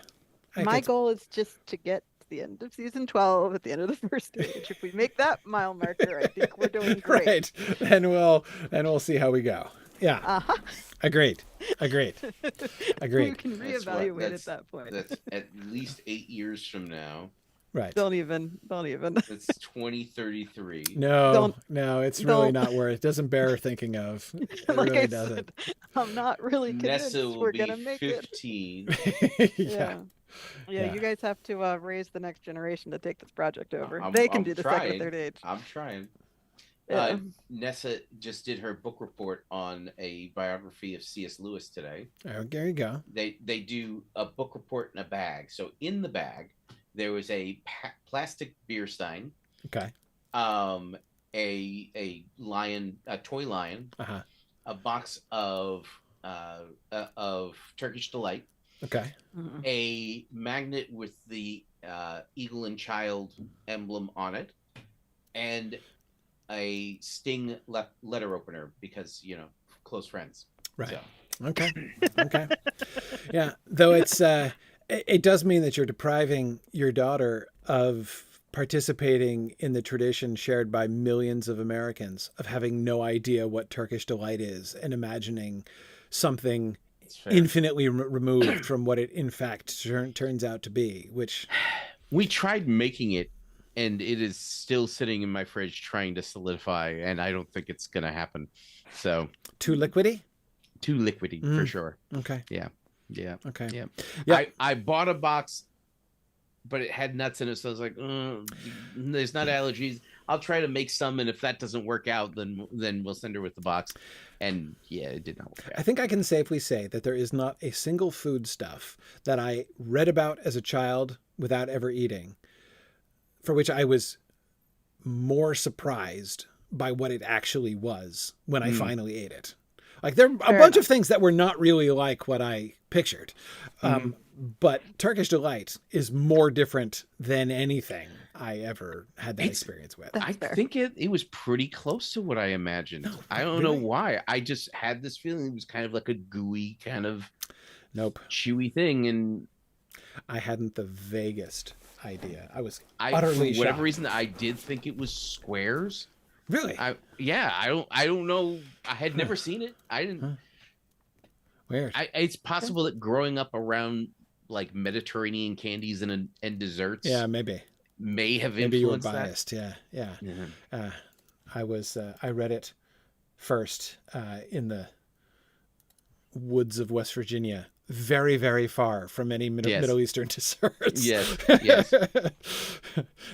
My goal is just to get to the end of season 12 at the end of the First Age. If we make that mile marker, I think we're doing great. Right. Then we'll see how we go. Yeah. Uh-huh. Agreed. We can reevaluate at that point. That's at least 8 years from now. Right. Don't even. It's 2033. No, it's really not worth it. Doesn't bear thinking of. It really doesn't. I'm not really convinced we're going to make 15. it. Yeah. You guys have to raise the next generation to take this project over. They can do the Second and Third Age. I'm trying. Yeah. Nessa just did her book report on a biography of C.S. Lewis today. Oh, there you go. They do a book report in a bag. So in the bag, there was a plastic beer stein. Okay. A lion, a toy lion. Uh-huh. A box of Turkish Delight. Okay. A magnet with the eagle and child emblem on it, and a Sting letter opener because close friends. Right. So. Okay. Yeah. Though it does mean that you're depriving your daughter of participating in the tradition shared by millions of Americans of having no idea what Turkish Delight is and imagining something infinitely removed from what it in fact turns out to be, which we tried making it and it is still sitting in my fridge trying to solidify, and I don't think it's gonna happen. So too liquidy for sure. Okay. Yeah. Okay. Yeah. I bought a box, but it had nuts in it, so I was like, there's not allergies. I'll try to make some, and if that doesn't work out, then we'll send her with the box. And yeah, it did not work out. I think I can safely say that there is not a single foodstuff that I read about as a child without ever eating, for which I was more surprised by what it actually was when I finally ate it. Like, there are a bunch of things that were not really like what I pictured. But Turkish Delight is more different than anything I ever had that experience with. I think it was pretty close to what I imagined. I don't know why. I just had this feeling it was kind of like a gooey kind of chewy thing. And I hadn't the vaguest idea. I was utterly for whatever shocked. reason, I did think it was squares. Really? I don't know. I had never seen it. I didn't. Weird. It's possible that growing up around like Mediterranean candies and desserts, may have maybe you were influenced biased. Yeah. I read it first in the woods of West Virginia, very, very far from any Middle Eastern desserts. Yes.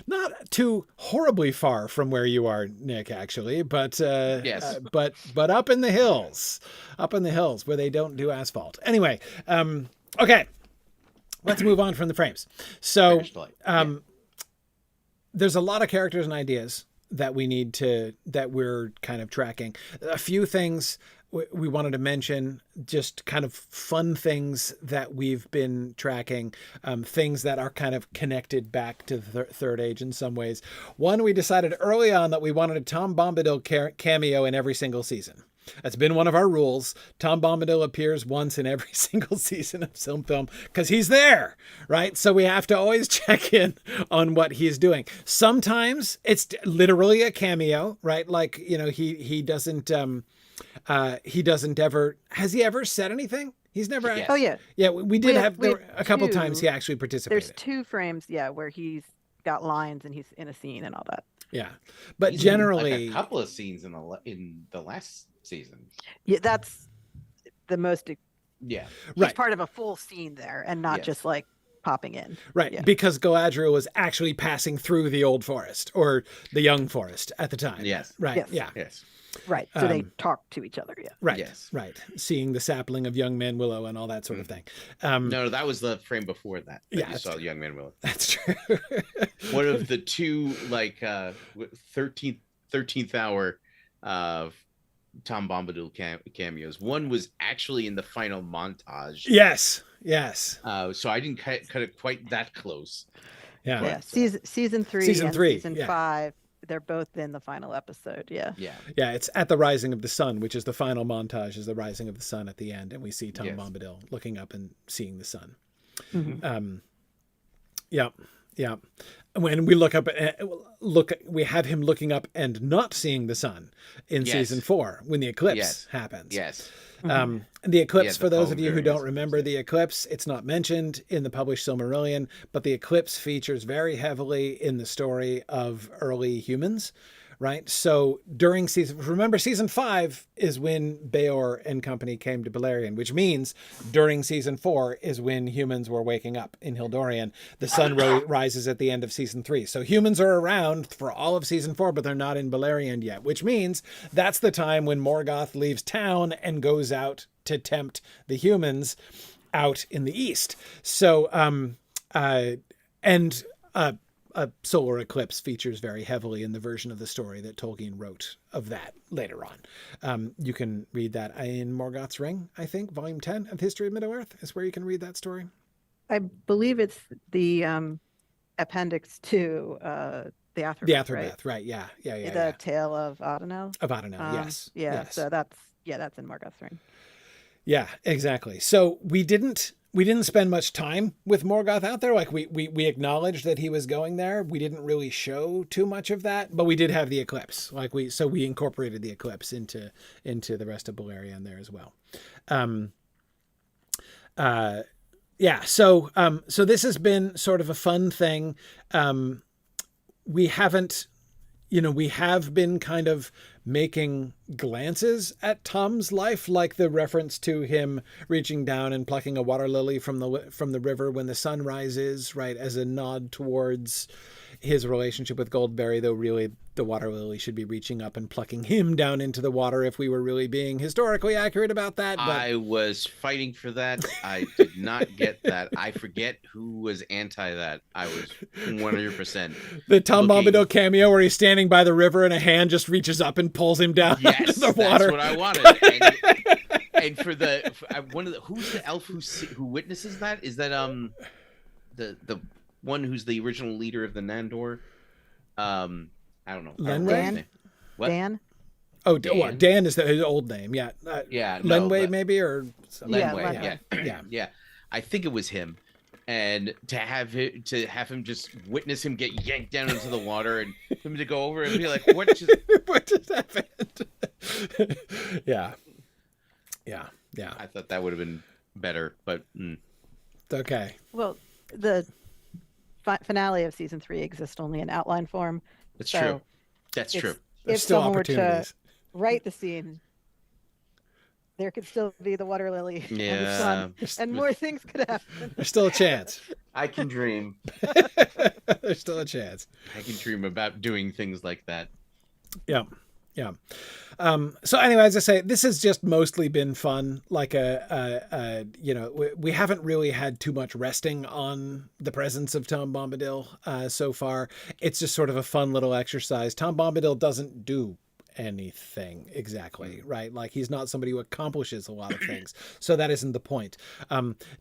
Not too horribly far from where you are, Nick, actually, but but up in the hills where they don't do asphalt. Anyway, okay, let's move on from the frames. So, there's a lot of characters and ideas that we're kind of tracking. A few things we wanted to mention, just kind of fun things that we've been tracking, things that are kind of connected back to the Third Age in some ways. One, we decided early on that we wanted a Tom Bombadil cameo in every single season. That's been one of our rules. Tom Bombadil appears once in every single season of SilmFilm because he's there, right? So we have to always check in on what he's doing. Sometimes it's literally a cameo, right? Like, he doesn't ever, has he ever said anything? He's never. Yes. Oh yeah. Yeah, we did have a couple times he actually participated. There's 2 frames, where he's got lines and he's in a scene and all that. Yeah, but He's generally in, like, a couple of scenes in the last season. Yeah, that's the most. Yeah, he's part of a full scene there and not just like popping in. Right, because Galadriel was actually passing through the old forest or the young forest at the time. Yes. Right. Yes. Right. So they talk to each other. Yeah. Right. Yes. Right. Seeing the sapling of young man willow and all that sort of thing. No, that was the frame before that. You saw young man willow. That's true. One of the 2 like 13th hour Tom Bombadil cameos. One was actually in the final montage. Yes. So I didn't cut it quite that close. Yeah. But, season 3 and season 5. They're both in the final episode. Yeah. It's at the rising of the sun, which is the final montage, is the rising of the sun at the end, and we see Tom Bombadil looking up and seeing the sun. Mm-hmm. When we we have him looking up and not seeing the sun in season 4 when the eclipse happens. Yes. And the eclipse, for those of you who don't remember the eclipse, it's not mentioned in the published Silmarillion, but the eclipse features very heavily in the story of early humans, right? So during season 5 is when Beor and company came to Beleriand, which means during season 4 is when humans were waking up in Hildorian. The sun rises at the end of season 3. So humans are around for all of season 4, but they're not in Beleriand yet, which means that's the time when Morgoth leaves town and goes out to tempt the humans out in the east. So, a solar eclipse features very heavily in the version of the story that Tolkien wrote of that later on. You can read that in Morgoth's Ring, I think, volume 10 of History of Middle-earth is where you can read that story. I believe it's the appendix to the Athrobeth. The Athrobeth, right? Yeah. The Tale of Adonel. Yes. Yes. So that's in Morgoth's Ring. Yeah, exactly. So we didn't spend much time with Morgoth out there. Like we acknowledged that he was going there. We didn't really show too much of that, but we did have the eclipse. So we incorporated the eclipse into the rest of Beleriand there as well. So this has been sort of a fun thing. We have been kind of making glances at Tom's life, like the reference to him reaching down and plucking a water lily from the river when the sun rises, right, as a nod towards his relationship with Goldberry, though really the water lily should be reaching up and plucking him down into the water if we were really being historically accurate about that. But I was fighting for that. I did not get that. I forget who was anti that. I was 100%. The Tom Bombadil cameo where he's standing by the river and a hand just reaches up and pulls him down into the water. That's what I wanted. And for one of the, who's the elf who witnesses that? Is that the one who's the original leader of the Nandor? I don't know. Dan? What? Dan? Oh, Dan. What? Dan is his old name. Yeah. Yeah. Lenway, maybe, or something. Lenway. Yeah. I think it was him. And to have him just witness him get yanked down into the water and him to go over and be like, what just happened? Yeah. I thought that would have been better, but okay. Well, the finale of season 3 exists only in outline form. That's true. That's true. If someone were to write the scene, there could still be the water lily and the sun, and more things could happen. There's still a chance. I can dream. There's still a chance. I can dream about doing things like that. Yeah. So anyway, as I say, this has just mostly been fun. Like we haven't really had too much resting on the presence of Tom Bombadil so far. It's just sort of a fun little exercise. Tom Bombadil doesn't do anything exactly, right? Like he's not somebody who accomplishes a lot of things. So that isn't the point.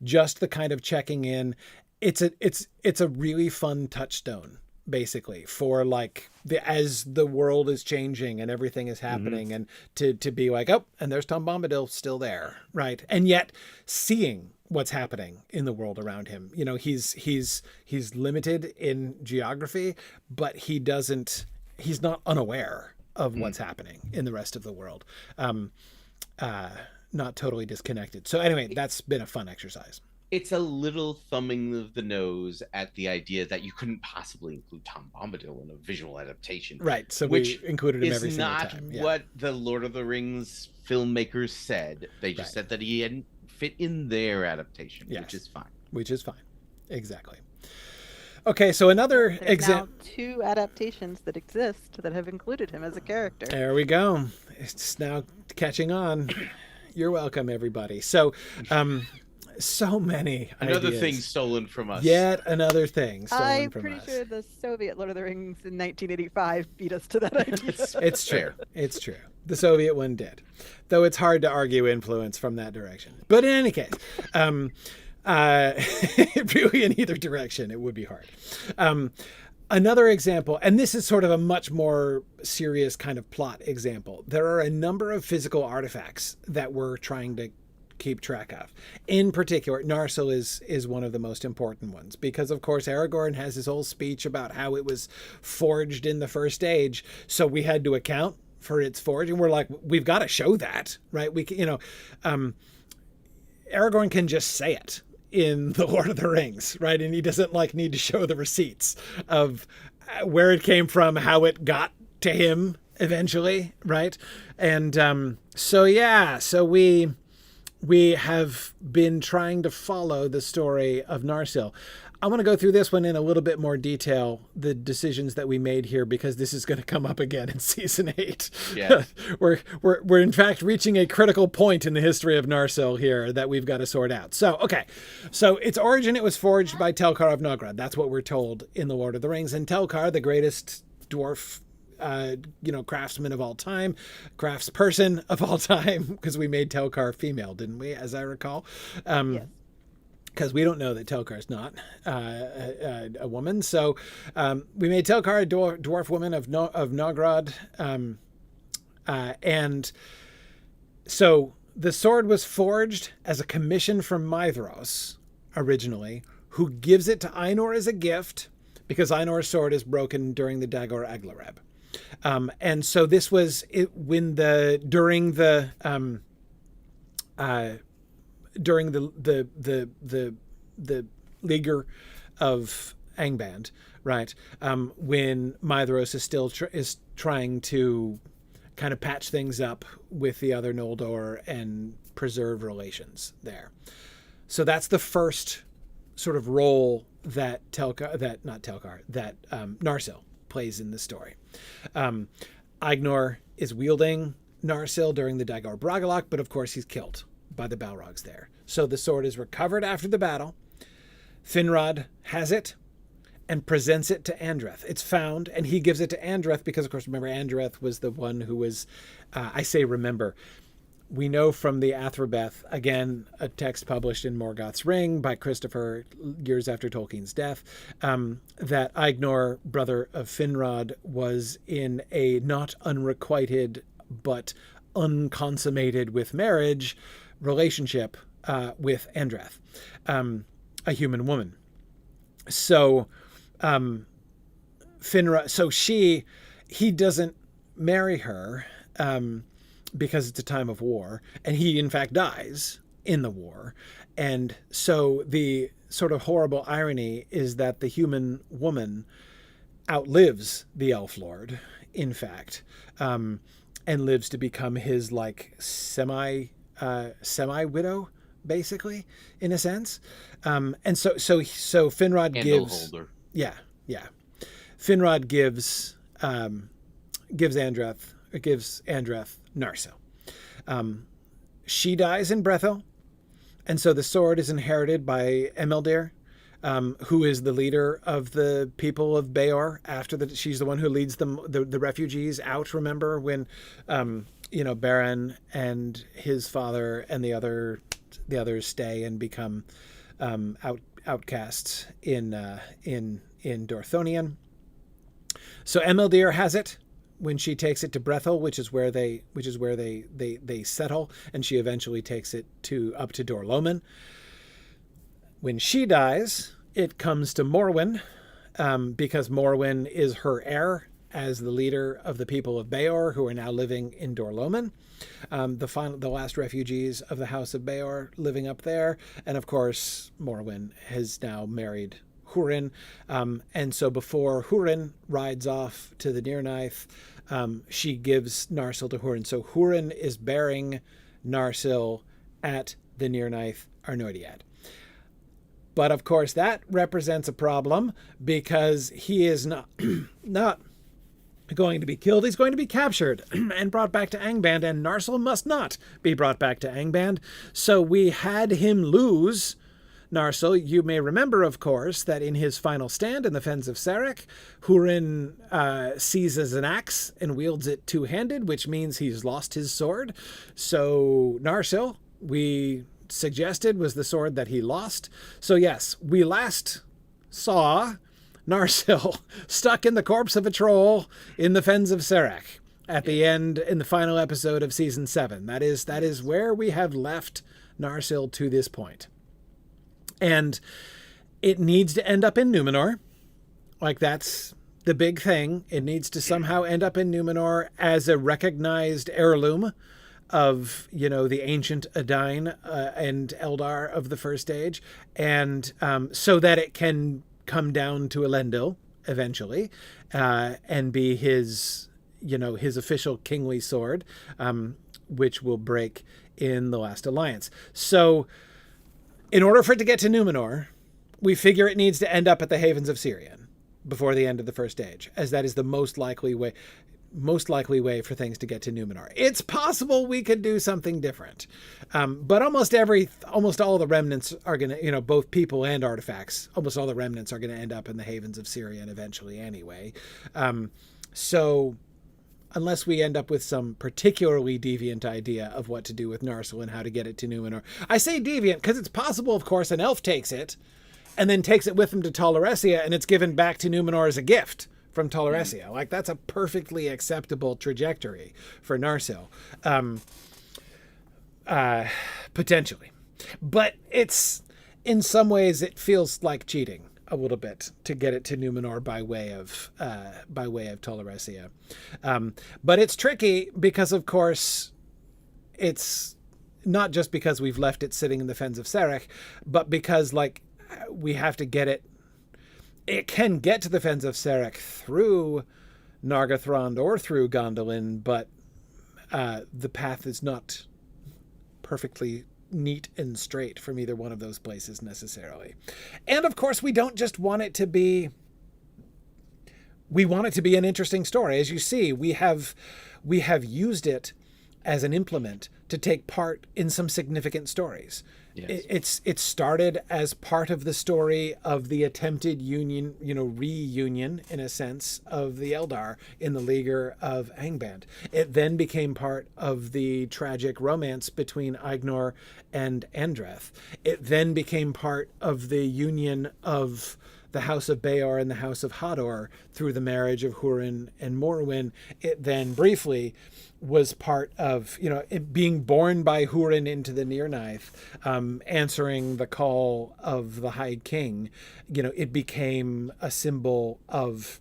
Just the kind of checking in. It's a really fun touchstone, basically, for like as the world is changing and everything is happening, and to be like, oh, and there's Tom Bombadil still there, right? And yet seeing what's happening in the world around him, he's limited in geography, but he's not unaware of what's happening in the rest of the world. Not totally disconnected. So anyway, that's been a fun exercise. It's a little thumbing of the nose at the idea that you couldn't possibly include Tom Bombadil in a visual adaptation. Right. So we included him every single time. Which is not what the Lord of the Rings filmmakers said. They just said that he hadn't fit in their adaptation, which is fine. Which is fine. Exactly. Okay, so another example. Now 2 adaptations that exist that have included him as a character. There we go. It's now catching on. You're welcome, everybody. So, so many another ideas. Thing stolen from us. Yet another thing stolen from us. I'm pretty sure the Soviet Lord of the Rings in 1985 beat us to that idea. It's true. It's true. The Soviet one did. Though it's hard to argue influence from that direction. But in any case, really in either direction, it would be hard. Another example, and this is sort of a much more serious kind of plot example. There are a number of physical artifacts that we're trying to keep track of. In particular, Narsil is one of the most important ones because, of course, Aragorn has his whole speech about how it was forged in the First Age. So we had to account for its forge, and we're like, we've got to show that, right? We can, Aragorn can just say it in The Lord of the Rings, right? And he doesn't need to show the receipts of where it came from, how it got to him eventually, right? And so we have been trying to follow the story of Narsil. I want to go through this one in a little bit more detail, the decisions that we made here, because this is going to come up again in season 8. Yeah. we're in fact reaching a critical point in the history of Narsil here that we've got to sort out. So, okay. So its origin, it was forged by Telkar of Nogrod. That's what we're told in The Lord of the Rings. And Telkar, the greatest dwarf craftsman of all time, craftsperson of all time, because we made Telkar female, didn't we, as I recall? Yes. Because we don't know that Telkar's not a woman. So we made Telkar a dwarf woman of Nogrod. And so the sword was forged as a commission from Maedhros originally, who gives it to Ainur as a gift because Ainor's sword is broken during the Dagor Aglareb. And so this was during the Leaguer of Angband, right? When Maedhros is still trying to kind of patch things up with the other Noldor and preserve relations there. So that's the first sort of role that Narsil plays in the story. Aegnor is wielding Narsil during the Dagor Bragollach, but of course he's killed by the Balrogs there. So the sword is recovered after the battle. Finrod has it and presents it to Andreth. It's found, and he gives it to Andreth because, of course, remember, Andreth was the one who was, we know from the Athrobeth, again, a text published in Morgoth's Ring by Christopher years after Tolkien's death, that Aegnor, brother of Finrod, was in a not unrequited but unconsummated with marriage relationship with Andreth, a human woman. So Finrod, he doesn't marry her because it's a time of war, and he in fact dies in the war. And so the sort of horrible irony is that the human woman outlives the elf lord, in fact, and lives to become his like semi widow, basically, in a sense. And so Finrod gives holder. Yeah. Finrod gives Andreth Narsil. She dies in Brethil, and so the sword is inherited by Emeldir, who is the leader of the people of Beor. She's the one who leads them, the refugees out. Remember when, Beren and his father and the others stay and become outcasts in Dorthonion. So Emeldir has it when she takes it to Brethil, which is where they settle, and she eventually takes it up to Dor-Lomin. When she dies, it comes to Morwen, because Morwen is her heir as the leader of the people of Beor, who are now living in Dor-Lomin. The last refugees of the House of Beor living up there, and of course Morwen has now married Hurin, and so before Hurin rides off to the Nirnaeth, she gives Narsil to Hurin. So Hurin is bearing Narsil at the Nirnaeth Arnoediad. But of course that represents a problem, because he is not going to be killed. He's going to be captured and brought back to Angband, and Narsil must not be brought back to Angband. So we had him lose Narsil. You may remember, of course, that in his final stand in the Fens of Sarek, Hurin seizes an axe and wields it two-handed, which means he's lost his sword. So Narsil, we suggested, was the sword that he lost. So yes, we last saw Narsil stuck in the corpse of a troll in the Fens of Sarek at the end, in the final episode of season 7. That is where we have left Narsil to this point. And it needs to end up in Numenor. Like, that's the big thing. It needs to somehow end up in Numenor as a recognized heirloom of, the ancient Edain and Eldar of the First Age. And so that it can come down to Elendil eventually, and be his official kingly sword, which will break in the Last Alliance. So in order for it to get to Numenor, we figure it needs to end up at the Havens of Sirion before the end of the First Age, as that is the most likely way for things to get to Numenor. It's possible we could do something different, but almost all the remnants are going to, both people and artifacts, almost all the remnants are going to end up in the Havens of Sirion eventually anyway. So unless we end up with some particularly deviant idea of what to do with Narsil and how to get it to Numenor. I say deviant because it's possible, of course, an elf takes it and then takes it with him to Tol Eressëa, and it's given back to Numenor as a gift from Tol Eressëa. Like, that's a perfectly acceptable trajectory for Narsil, potentially. But it's, in some ways, it feels like cheating a little bit to get it to Numenor by way of Tol Eressëa. But it's tricky because, of course, it's not just because we've left it sitting in the Fens of Sarek, but because, like, we have to get it. It can get to the Fens of Sarek through Nargothrond or through Gondolin, but the path is not perfectly neat and straight from either one of those places necessarily. And of course, we don't just want it to be, we want it to be an interesting story. As you see, we have used it as an implement to take part in some significant stories. Yes. It started as part of the story of the attempted union, reunion in a sense of the Eldar in the Leaguer of Angband. It then became part of the tragic romance between Ignor and Andreth. It then became part of the union of the House of Baor and the House of Hador through the marriage of Hurin and Morwyn. It then briefly was part of, it being born by Hurin into the Nirnaeth, answering the call of the High King. It became a symbol of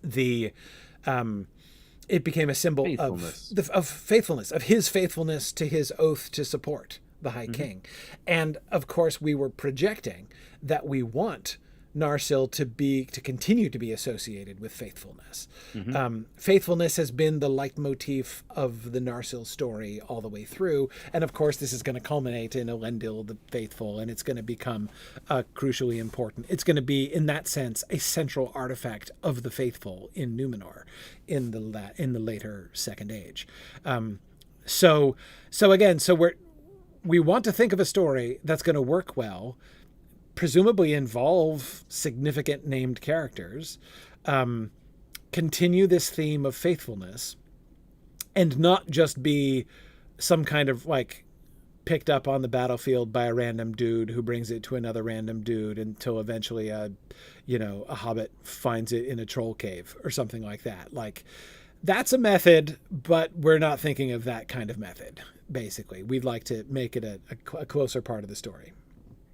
the, it became a symbol of faithfulness, of his faithfulness to his oath to support the High King. And of course, we were projecting that we want Narsil to continue to be associated with faithfulness. Faithfulness has been the leitmotif of the Narsil story all the way through, and of course this is going to culminate in Elendil the Faithful, and it's going to become crucially important. It's going to be, in that sense, a central artifact of the Faithful in Numenor in the later Second Age. So we want to think of a story that's going to work well, presumably involve significant named characters, continue this theme of faithfulness, and not just be some kind of picked up on the battlefield by a random dude who brings it to another random dude until eventually a hobbit finds it in a troll cave or something like that. That's a method, but we're not thinking of that kind of method, basically. We'd like to make it a closer part of the story.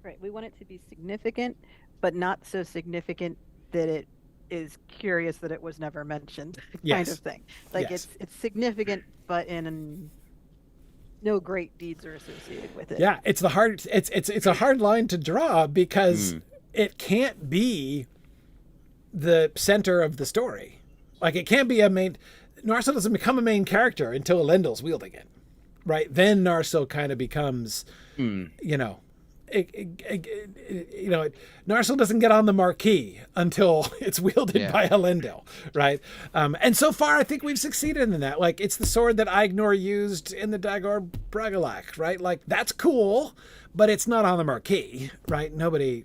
Right. We want it to be significant, but not so significant that it is curious that it was never mentioned, kind of thing. It's significant, but no great deeds are associated with it. Yeah, it's a hard line to draw because it can't be the center of the story. It can't be Narsil doesn't become a main character until Elendil's wielding it, right? Then Narsil kind of becomes, Narsil doesn't get on the marquee until it's wielded by Elendil, right? And so far, I think we've succeeded in that. It's the sword that Ignor used in the Dagor Bragollach, right? That's cool, but it's not on the marquee, right? Nobody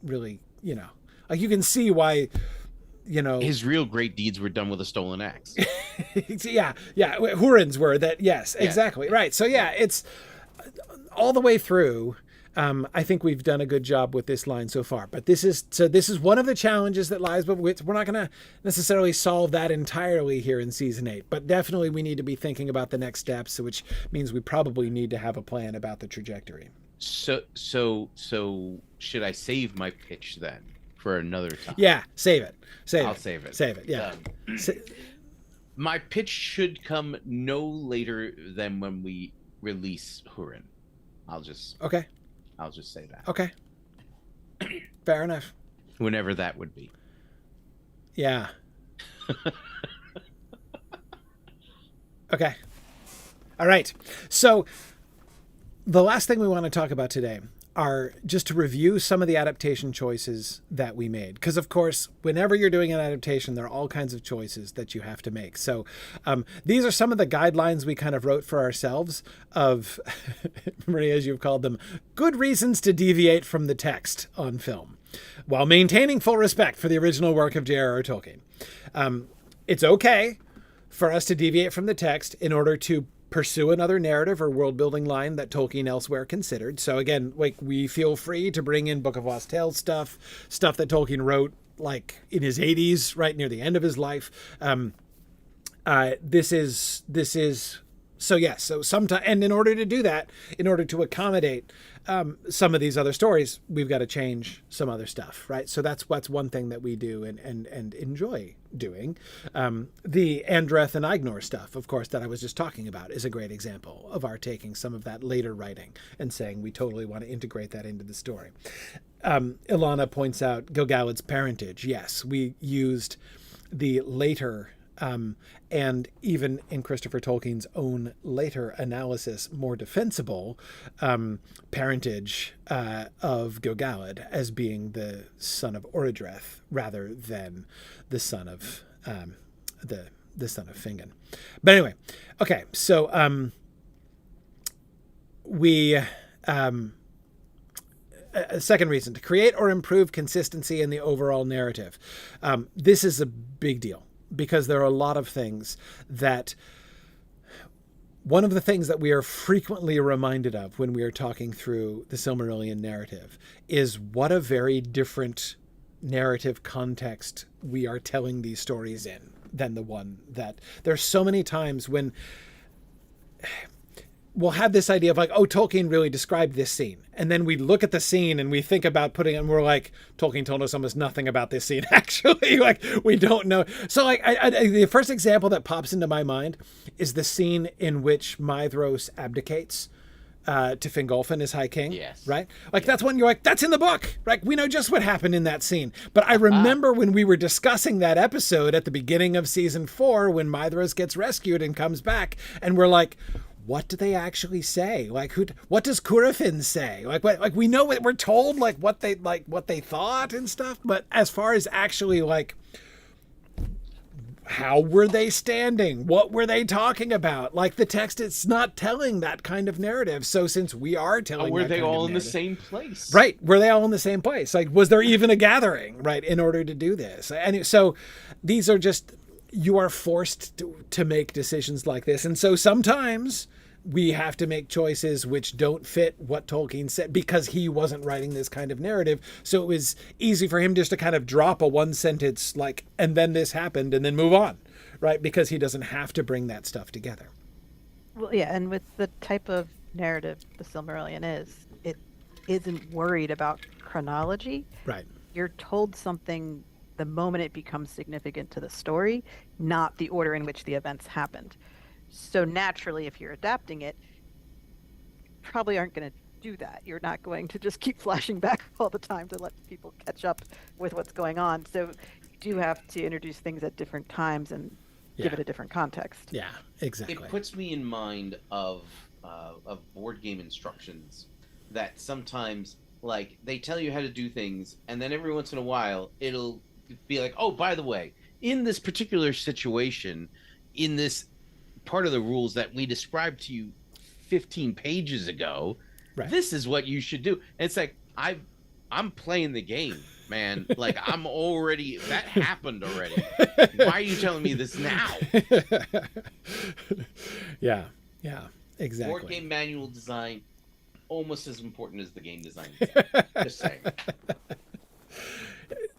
really, you can see why, his real great deeds were done with a stolen axe. yeah. Hurin's were that. Yes, exactly. Right. So it's all the way through. I think we've done a good job with this line so far, but this is one of the challenges that lies, but we're not going to necessarily solve that entirely here in season 8, but definitely we need to be thinking about the next steps, which means we probably need to have a plan about the trajectory. So should I save my pitch then for another time? Yeah, save it. I'll save it. Save it. Yeah. My pitch should come no later than when we release Hurin. I'll just say that. Okay. Fair enough. Whenever that would be. Yeah. Okay. All right. So the last thing we want to talk about today are just to review some of the adaptation choices that we made. Because, of course, whenever you're doing an adaptation, there are all kinds of choices that you have to make. So these are some of the guidelines we kind of wrote for ourselves of, Maria, as you've called them, good reasons to deviate from the text on film, while maintaining full respect for the original work of J.R.R. Tolkien. It's okay for us to deviate from the text in order to pursue another narrative or world-building line that Tolkien elsewhere considered. So again, we feel free to bring in Book of Lost Tales stuff that Tolkien wrote in his 80s, right near the end of his life. So sometimes, and in order to do that, in order to accommodate some of these other stories, we've got to change some other stuff, right? So that's one thing that we do and enjoy doing. The Andreth and Ignor stuff, of course, that I was just talking about is a great example of our taking some of that later writing and saying we totally want to integrate that into the story. Ilana points out Gil-galad's parentage. Yes, we used the later and even in Christopher Tolkien's own later analysis, more defensible parentage of Gil-galad as being the son of Orodreth rather than the son of the son of Fingon. But anyway, okay, so a second reason, to create or improve consistency in the overall narrative. This is a big deal because there are a lot of things that, one of the things that we are frequently reminded of when we are talking through the Silmarillion narrative is what a very different narrative context we are telling these stories in than the one that there's so many times when we'll have this idea of like, oh, Tolkien really described this scene. And then we look at the scene and we think about putting it, and we're like, Tolkien told us almost nothing about this scene, actually. Like, we don't know. So, like, the first example that pops into my mind is the scene in which Maedhros abdicates to Fingolfin as High King. Yes. Right? Like, that's when you're like, that's in the book, right? We know just what happened in that scene. But I remember when we were discussing that episode at the beginning of season 4, when Maedhros gets rescued and comes back, and we're like, what do they actually say? Like, what does Curufin say? Like we know what we're told, what they thought and stuff. But as far as actually, like, how were they standing? What were they talking about? Like, the text, it's not telling that kind of narrative. So since we are telling, were they all in the same place? Right? Were they all in the same place? Like, was there even a gathering, right, in order to do this? And so these are just, you are forced to make decisions like this. And so sometimes we have to make choices which don't fit what Tolkien said because he wasn't writing this kind of narrative. So it was easy for him just to kind of drop a one sentence, like, and then this happened, and then move on, right? Because he doesn't have to bring that stuff together. Well, yeah, and with the type of narrative the Silmarillion is, it isn't worried about chronology. Right. You're told something the moment it becomes significant to the story, not the order in which the events happened. So naturally, if you're adapting it, probably aren't going to do that. You're not going to just keep flashing back all the time to let people catch up with what's going on. So you do have to introduce things at different times and give it a different context. Yeah, exactly. It puts me in mind of board game instructions that sometimes, like, they tell you how to do things, and then every once in a while it'll be like, oh, by the way, in this particular situation, in this part of the rules that we described to you 15 pages ago, right, this is what you should do. And it's like, I'm playing the game, man. Like, I'm already, that happened already. Why are you telling me this now? Yeah, exactly. Board game manual design, almost as important as the game design. Just saying.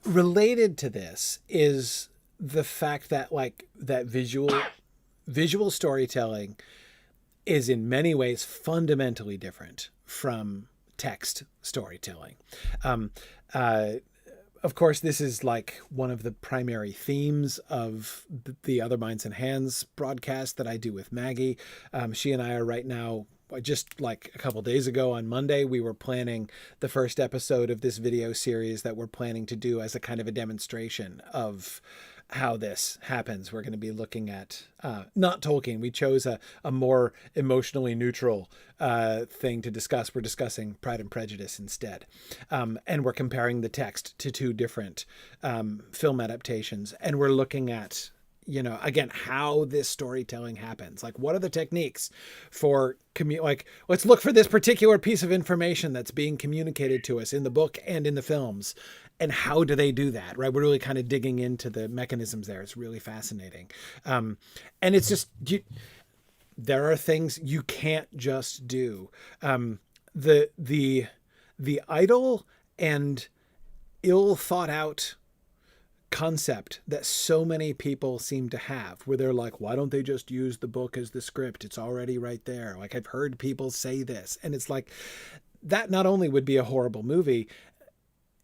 Related to this is the fact that, like, that visual storytelling is in many ways fundamentally different from text storytelling. Of course, this is like one of the primary themes of the Other Minds and Hands broadcast that I do with Maggie. She and I are right now, just like a couple days ago on Monday, we were planning the first episode of this video series that we're planning to do as a kind of a demonstration of how this happens. We're going to be looking at not Tolkien. We chose a more emotionally neutral thing to discuss. We're discussing Pride and Prejudice instead. And we're comparing the text to two different film adaptations. And we're looking at, again, how this storytelling happens. Like, what are the techniques for let's look for this particular piece of information that's being communicated to us in the book and in the films. And how do they do that, right? We're really kind of digging into the mechanisms there. It's really fascinating. And it's just, there are things you can't just do. The idle and ill thought out concept that so many people seem to have, where they're like, why don't they just use the book as the script? It's already right there. Like, I've heard people say this, and it's like, that not only would be a horrible movie,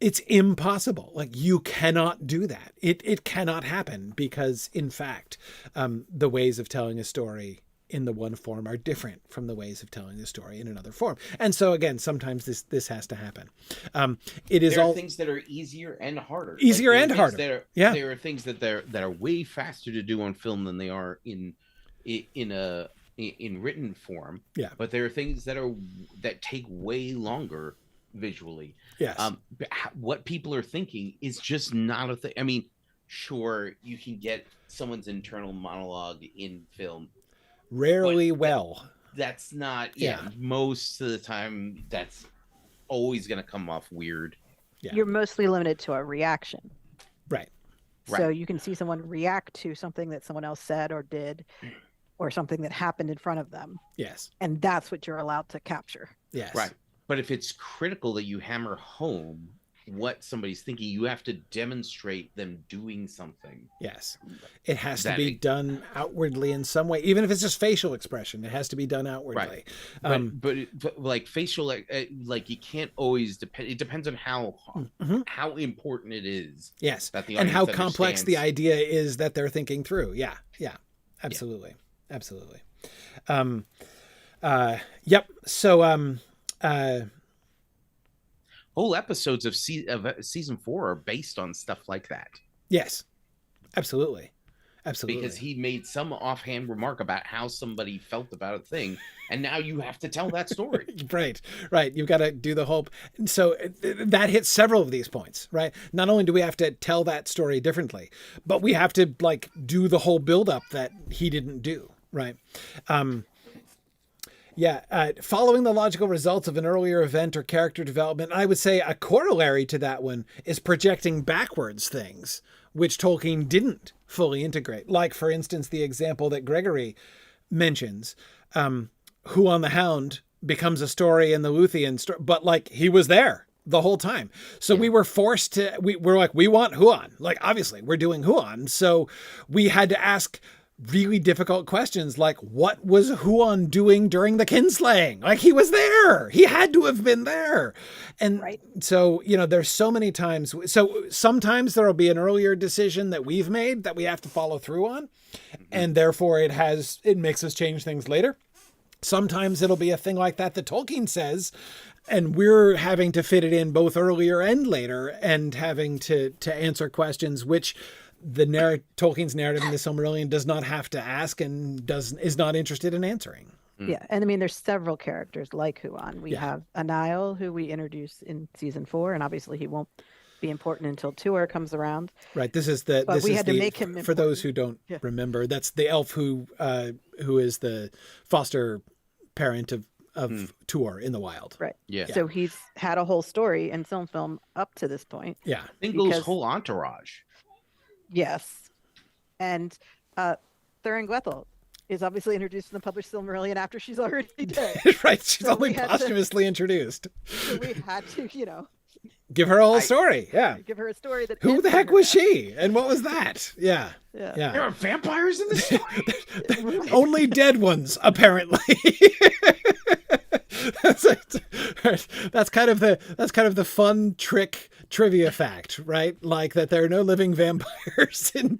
it's impossible. Like, you cannot do that. It cannot happen because, in fact, the ways of telling a story in the one form are different from the ways of telling the story in another form. And so again, sometimes this has to happen. There are things that are easier and harder. Harder. There are things that are way faster to do on film than they are in written form. Yeah. But there are things that take way longer visually. Yes. What people are thinking is just not a thing. I mean, sure, you can get someone's internal monologue in film. Rarely well. That's not. Yeah. Most of the time, that's always going to come off weird. Yeah. You're mostly limited to a reaction. Right. So you can see someone react to something that someone else said or did, or something that happened in front of them. Yes. And that's what you're allowed to capture. Yes. Right. But if it's critical that you hammer home what somebody's thinking, you have to demonstrate them doing something. Yes. It has to be done outwardly in some way, even if it's just facial expression. It has to be done outwardly. Right. But like facial, like you can't always depend. It depends on how important it is. Yes. And how complex the idea is that they're thinking through. Yeah. Yeah. Absolutely. Yeah. Absolutely. Yep. So, whole episodes of season 4 are based on stuff like that. Yes, absolutely. Because he made some offhand remark about how somebody felt about a thing, and now you have to tell that story. Right. You've got to do the whole. So that hits several of these points, right? Not only do we have to tell that story differently, but we have to do the whole buildup that he didn't do, right? Following the logical results of an earlier event or character development, I would say a corollary to that one is projecting backwards things, which Tolkien didn't fully integrate. Like, for instance, the example that Gregory mentions, Who on the Hound becomes a story in the Luthien story, but he was there the whole time. So we were forced to, we're like, we want Huon. Obviously, we're doing Huon. So we had to ask really difficult questions like, what was Huon doing during the kinslaying? He was there. He had to have been there. And so, there's so many times. So sometimes there'll be an earlier decision that we've made that we have to follow through on. And therefore it makes us change things later. Sometimes it'll be a thing like that Tolkien says, and we're having to fit it in both earlier and later and having to answer questions, which Tolkien's narrative in the Silmarillion does not have to ask and is not interested in answering. Yeah, and I mean, there's several characters like Huon. We have Anile, who we introduce in season 4, and obviously he won't be important until Tuor comes around. Right. This is make him important. For those who don't remember, that's the elf who is the foster parent of Tuor in the wild. Right. Yeah. So he's had a whole story in SilmFilm up to this point. Yeah. Thingol's whole entourage. Yes. And Thurin Gwethel is obviously introduced in the published Silmarillion after she's already dead. Right. She's only posthumously introduced. So we had to, give her a whole story. Yeah. Give her a story that. Who the heck was she? And what was that? Yeah. There are vampires in this story? Only dead ones, apparently. That's kind of the fun trivia fact, right? That there are no living vampires in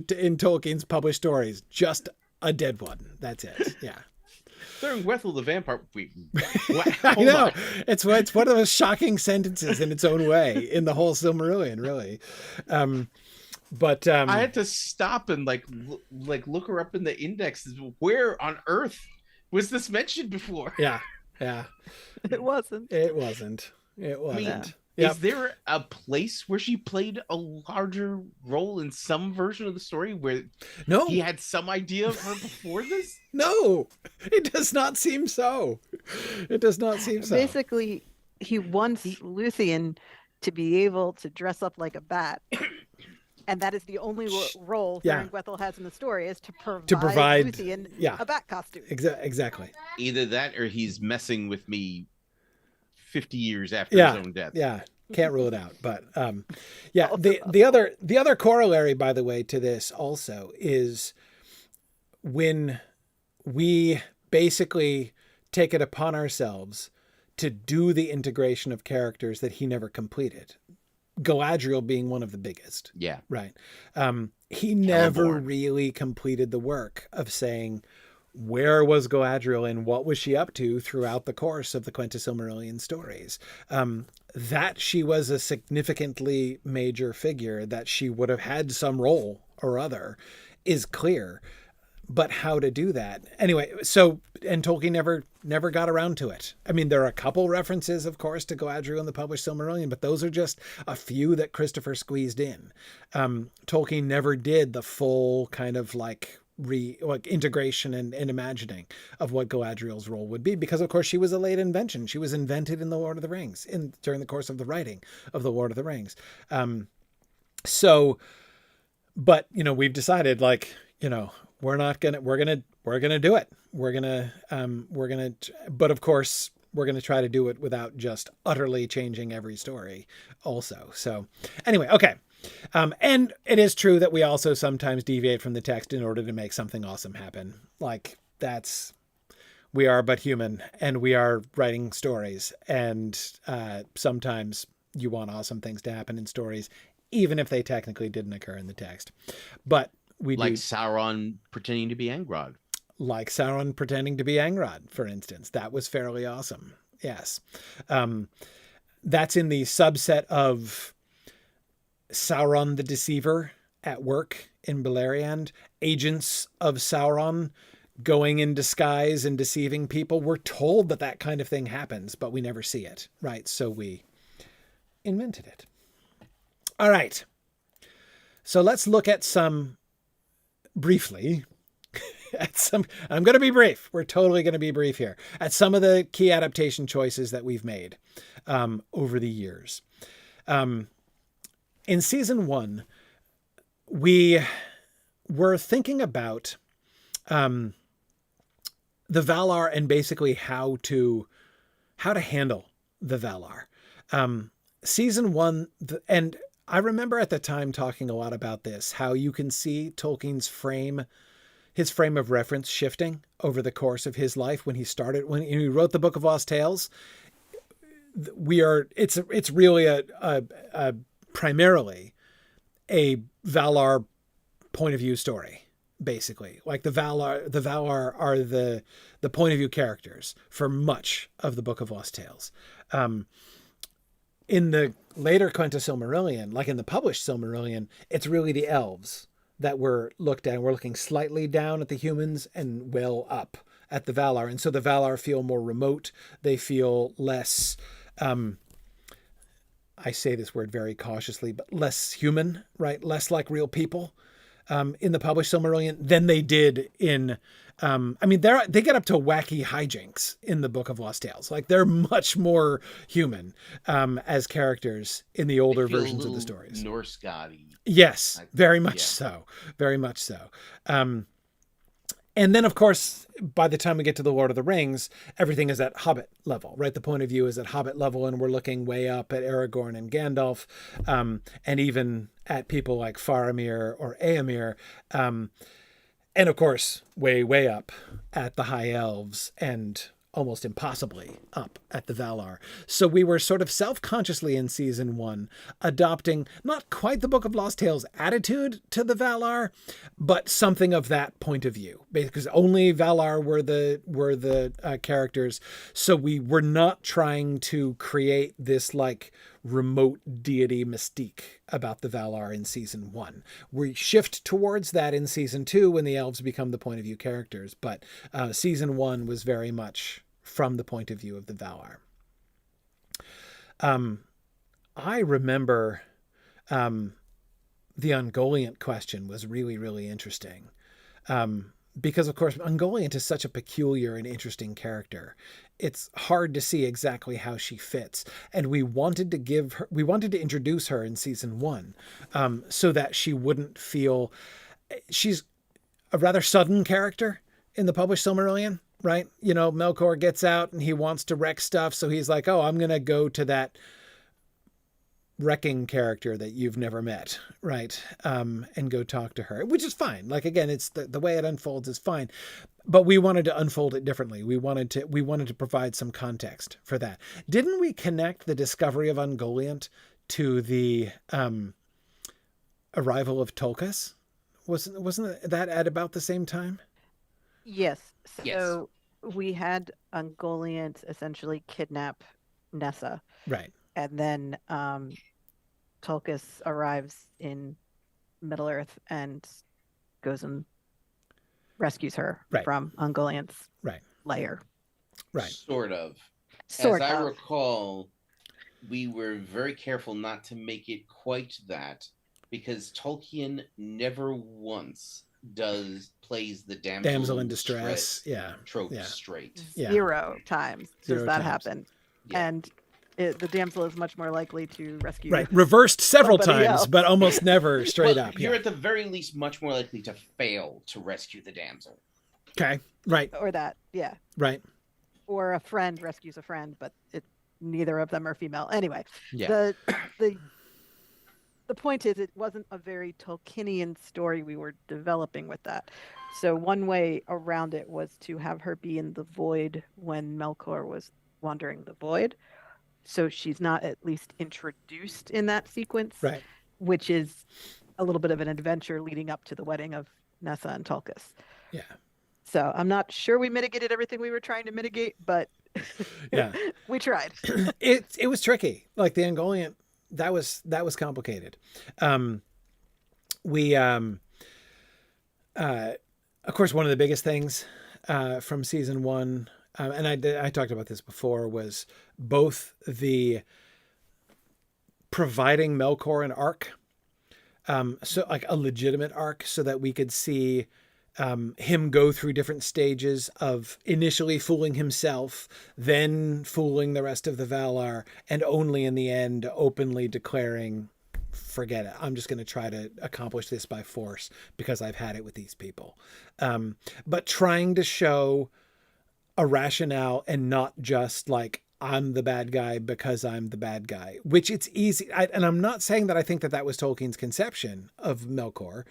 Tolkien's published stories, just a dead one. That's it. Yeah. Thurin Gwethel the vampire. I know. It's one of those shocking sentences in its own way in the whole Silmarillion, really. But I had to stop and look her up in the indexes. Where on earth was this mentioned before? Yeah. It wasn't. I mean, is there a place where she played a larger role in some version of the story where he had some idea of her before this? No, it does not seem so. Basically, he wants Luthien to be able to dress up like a bat. And that is the only role Thurin Gwethel has in the story, is to provide Luthien a bat costume. Exactly. Either that or he's messing with me 50 years after his own death. Yeah. Can't rule it out. But the other corollary, by the way, to this also is when we basically take it upon ourselves to do the integration of characters that he never completed. Galadriel being one of the biggest. Yeah. Right. He never really completed the work of saying, where was Galadriel and what was she up to throughout the course of the Quenta Silmarillion stories. That she was a significantly major figure, that she would have had some role or other, is clear. But how to do that? Anyway, so, and Tolkien never got around to it. I mean, there are a couple references, of course, to Galadriel in the published Silmarillion, but those are just a few that Christopher squeezed in. Tolkien never did the full kind of like integration and imagining of what Galadriel's role would be, because of course she was a late invention. She was invented in the Lord of the Rings during the course of the writing of the Lord of the Rings. But we've decided, like, we're gonna do it. But of course we're going to try to do it without just utterly changing every story also. So anyway, okay. And it is true that we also sometimes deviate from the text in order to make something awesome happen. Like, we are but human, and we are writing stories. And sometimes you want awesome things to happen in stories, even if they technically didn't occur in the text. But we like Sauron pretending to be Angrod. Like Sauron pretending to be Angrod, for instance. That was fairly awesome. Yes. That's in the subset of Sauron the Deceiver at work in Beleriand. Agents of Sauron going in disguise and deceiving people. We're told that kind of thing happens, but we never see it, right? So we invented it. All right. So let's look at briefly, I'm going to be brief. We're totally going to be brief here at some of the key adaptation choices that we've made over the years. In season 1, we were thinking about the Valar and basically how to handle the Valar. Season 1, and I remember at the time talking a lot about this, how you can see Tolkien's his frame of reference shifting over the course of his life when he wrote the Book of Lost Tales. It's really a primarily a Valar point of view story, basically. Like the Valar are the point of view characters for much of the Book of Lost Tales. In the later Quenta Silmarillion, like in the published Silmarillion, it's really the elves that were looked at. We're looking slightly down at the humans and well up at the Valar. And so the Valar feel more remote. They feel less, I say this word very cautiously, but less human, right? Less like real people in the published Silmarillion than they did in, they get up to wacky hijinks in the Book of Lost Tales. Like, they're much more human as characters in the older versions of the stories. Norse god-y. Yes, very much so. Very much so. And then, of course, by the time we get to the Lord of the Rings, everything is at Hobbit level, right? The point of view is at Hobbit level, and we're looking way up at Aragorn and Gandalf, and even at people like Faramir or Éomer, and of course, way, way up at the High Elves, and almost impossibly up at the Valar. So we were sort of self-consciously in season 1 adopting not quite the Book of Lost Tales attitude to the Valar, but something of that point of view, because only Valar were the characters. So we were not trying to create this like remote deity mystique about the Valar in season 1. We shift towards that in season 2 when the elves become the point of view characters. But season 1 was very much from the point of view of the Valar. I remember the Ungoliant question was really, really interesting. Because, of course, Ungoliant is such a peculiar and interesting character. It's hard to see exactly how she fits. And we wanted to introduce her in season 1 so that she wouldn't feel... She's a rather sudden character in the published Silmarillion, right? Melkor gets out and he wants to wreck stuff. So he's like, oh, I'm going to go to that wrecking character that you've never met, right? And go talk to her, which is fine. Like, again, it's the way it unfolds is fine, but we wanted to unfold it differently. We wanted to provide some context for that. Didn't we connect the discovery of Ungoliant to the arrival of Tolkas? Wasn't that at about the same time? Yes. So we had Ungoliant essentially kidnap Nessa. Right. And then Tulkas arrives in Middle Earth and goes and rescues her from Ungoliant's lair. Right. Sort of. As I recall, we were very careful not to make it quite that, because Tolkien never once plays the damsel in distress trope straight. Zero times does that happen. Yeah. And the damsel is much more likely to rescue. Reversed several times, else. But almost never straight up. You're at the very least much more likely to fail to rescue the damsel. Okay. Right. Or that. Yeah. Right. Or a friend rescues a friend, but neither of them are female. Anyway, the point is, it wasn't a very Tolkienian story we were developing with that. So one way around it was to have her be in the void when Melkor was wandering the void. So she's not at least introduced in that sequence, which is a little bit of an adventure leading up to the wedding of Nessa and Tulkas. Yeah. So I'm not sure we mitigated everything we were trying to mitigate, but we tried. It was tricky. Like the Ungoliant, that was complicated. Of course, one of the biggest things from season 1, and I talked about this before, was both the providing Melkor an arc, so like a legitimate arc, so that we could see him go through different stages of initially fooling himself, then fooling the rest of the Valar, and only in the end openly declaring, forget it, I'm just going to try to accomplish this by force because I've had it with these people. But trying to show a rationale and not just like, I'm the bad guy because I'm the bad guy, which it's easy. And I'm not saying that I think that was Tolkien's conception of Melkor,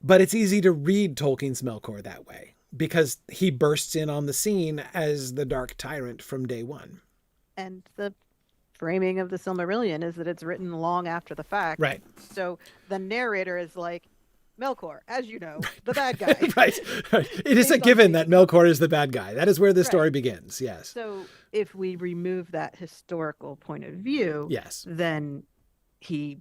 but it's easy to read Tolkien's Melkor that way because he bursts in on the scene as the dark tyrant from day one. And the framing of the Silmarillion is that it's written long after the fact. Right. So the narrator is like, Melkor, as you know, the bad guy. Right. It is a given that Melkor is the bad guy. That is where the story begins. Yes. So if we remove that historical point of view, then he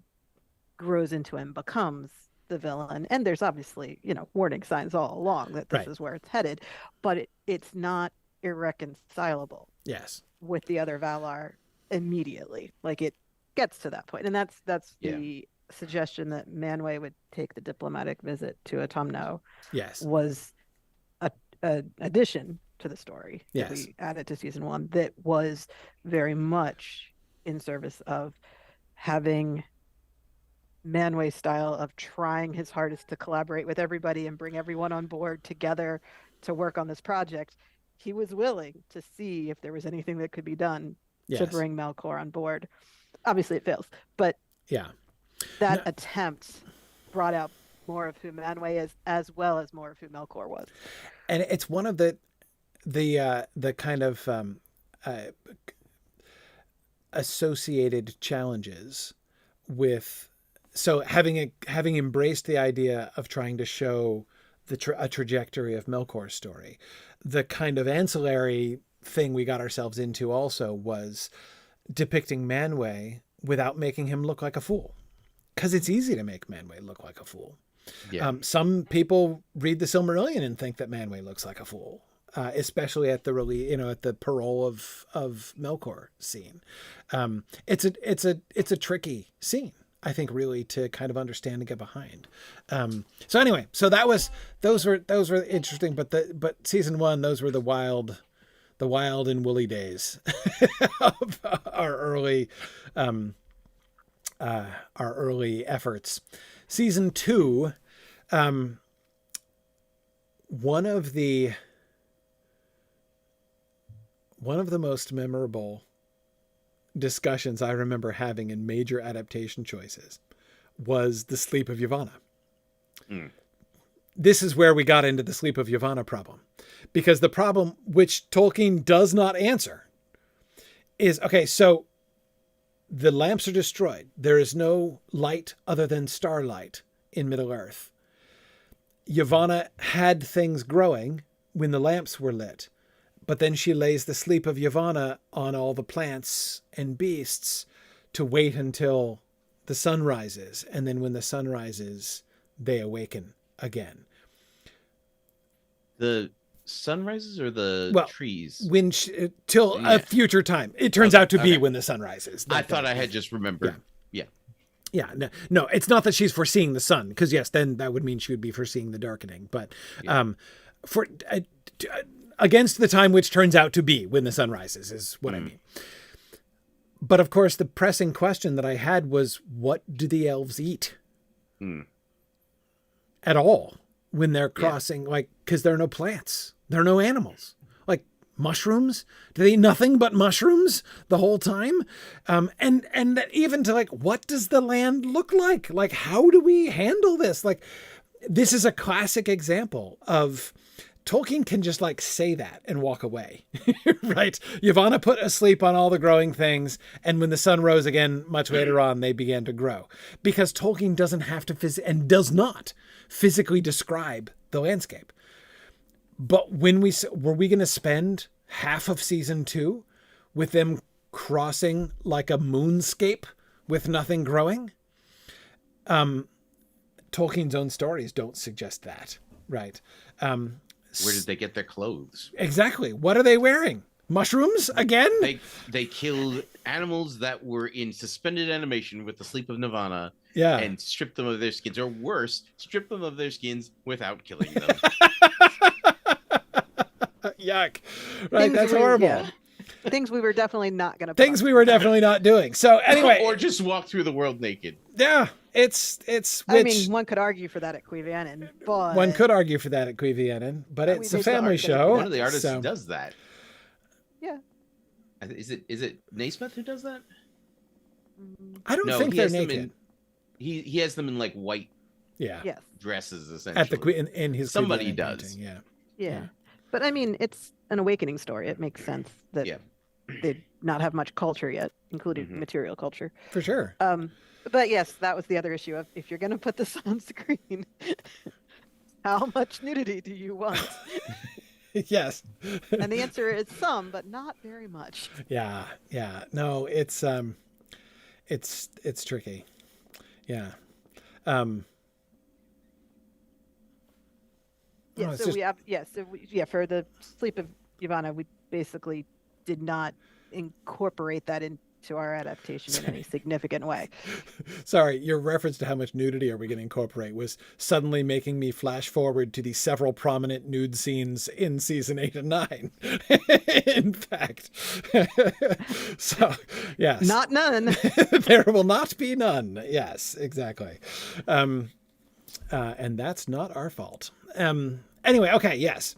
grows into and becomes the villain. And there's obviously, warning signs all along that this is where it's headed, but it's not irreconcilable. Yes. With the other Valar immediately. Like it gets to that point. And that's the suggestion that Manwë would take the diplomatic visit to Autumno was a addition to the story that we added to season 1 that was very much in service of having Manwë's style of trying his hardest to collaborate with everybody and bring everyone on board together to work on this project. He was willing to see if there was anything that could be done to bring Melkor on board. Obviously it fails, but that attempt brought out more of who Manwë is, as well as more of who Melkor was. And it's one of the kind of associated challenges with, so having embraced the idea of trying to show a trajectory of Melkor's story, the kind of ancillary thing we got ourselves into also was depicting Manwë without making him look like a fool. Because it's easy to make Manwë look like a fool. Yeah. Some people read the Silmarillion and think that Manwë looks like a fool, especially at the at the parole of Melkor scene. It's a tricky scene, I think, really to kind of understand and get behind. So anyway, so those were interesting, but season 1, those were the wild and woolly days of our early efforts. Season 2, one of the most memorable discussions I remember having in major adaptation choices was the sleep of Yavanna. This is where we got into the sleep of Yavanna problem, because the problem which Tolkien does not answer is, okay, so the lamps are destroyed. There is no light other than starlight in Middle-earth. Yavanna had things growing when the lamps were lit, but then she lays the sleep of Yavanna on all the plants and beasts to wait until the sun rises. And then when the sun rises, they awaken again. The sunrises or the trees? When till a future time. It turns out to be when the sun rises. I thought I had just remembered. Yeah. No, it's not that she's foreseeing the sun, because yes, then that would mean she would be foreseeing the darkening. But for against the time which turns out to be when the sun rises is what I mean. But of course, the pressing question that I had was, what do the elves eat at all when they're crossing? Like, because there are no plants, there are no animals. Like mushrooms, do they eat nothing but mushrooms the whole time? And even to like, what does the land look like? Like, how do we handle this? Like, this is a classic example of Tolkien can just like say that and walk away, right? Yavanna put asleep on all the growing things, and when the sun rose again much later on, they began to grow. Because Tolkien doesn't have to and does not physically describe the landscape. But when were we going to spend half of season 2 with them crossing like a moonscape with nothing growing? Tolkien's own stories don't suggest that, right? Where did they get their clothes? Exactly. What are they wearing? Mushrooms again? They killed animals that were in suspended animation with the sleep of Nirvana. Yeah. And stripped them of their skins, or worse, strip them of their skins without killing them. Yuck. Right, that's horrible. Yeah. Things we were definitely not going to. Things we were definitely not doing. So anyway, or just walk through the world naked. Yeah, it's. I mean, one could argue for that at Cuivianen, but one could argue for that at Cuivianen, but it's a family show. One of the artists does that. Yeah. Is it Naismith who does that? I don't think they're naked. He has them in like white. Yes. Dresses essentially. At in his somebody does. Painting, yeah. But I mean, it's an awakening story. It makes sense that they'd not have much culture yet, including material culture. For sure. But yes, that was the other issue of, if you're going to put this on screen, how much nudity do you want? Yes. And the answer is some, but not very much. Yeah. No, it's tricky. Yeah. For the sleep of Yavanna, we basically did not incorporate that into our adaptation in any significant way. Sorry, your reference to how much nudity are we going to incorporate was suddenly making me flash forward to the several prominent nude scenes in season 8 and 9. In fact. So, yes. Not none. There will not be none. Yes, exactly. And that's not our fault. Anyway, okay, yes.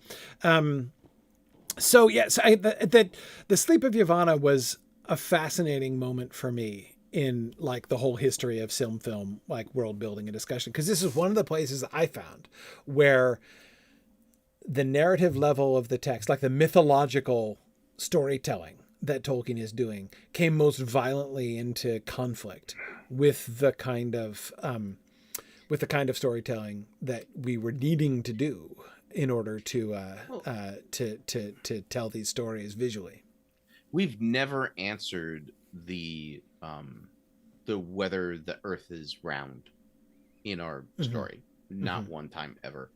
So yes, the sleep of Yavanna was a fascinating moment for me in like the whole history of SilmFilm, like world building and discussion, because this is one of the places I found where the narrative level of the text, like the mythological storytelling that Tolkien is doing, came most violently into conflict with the kind of storytelling that we were needing to do in order to tell these stories visually. We've never answered the whether the Earth is round in our story, not one time ever.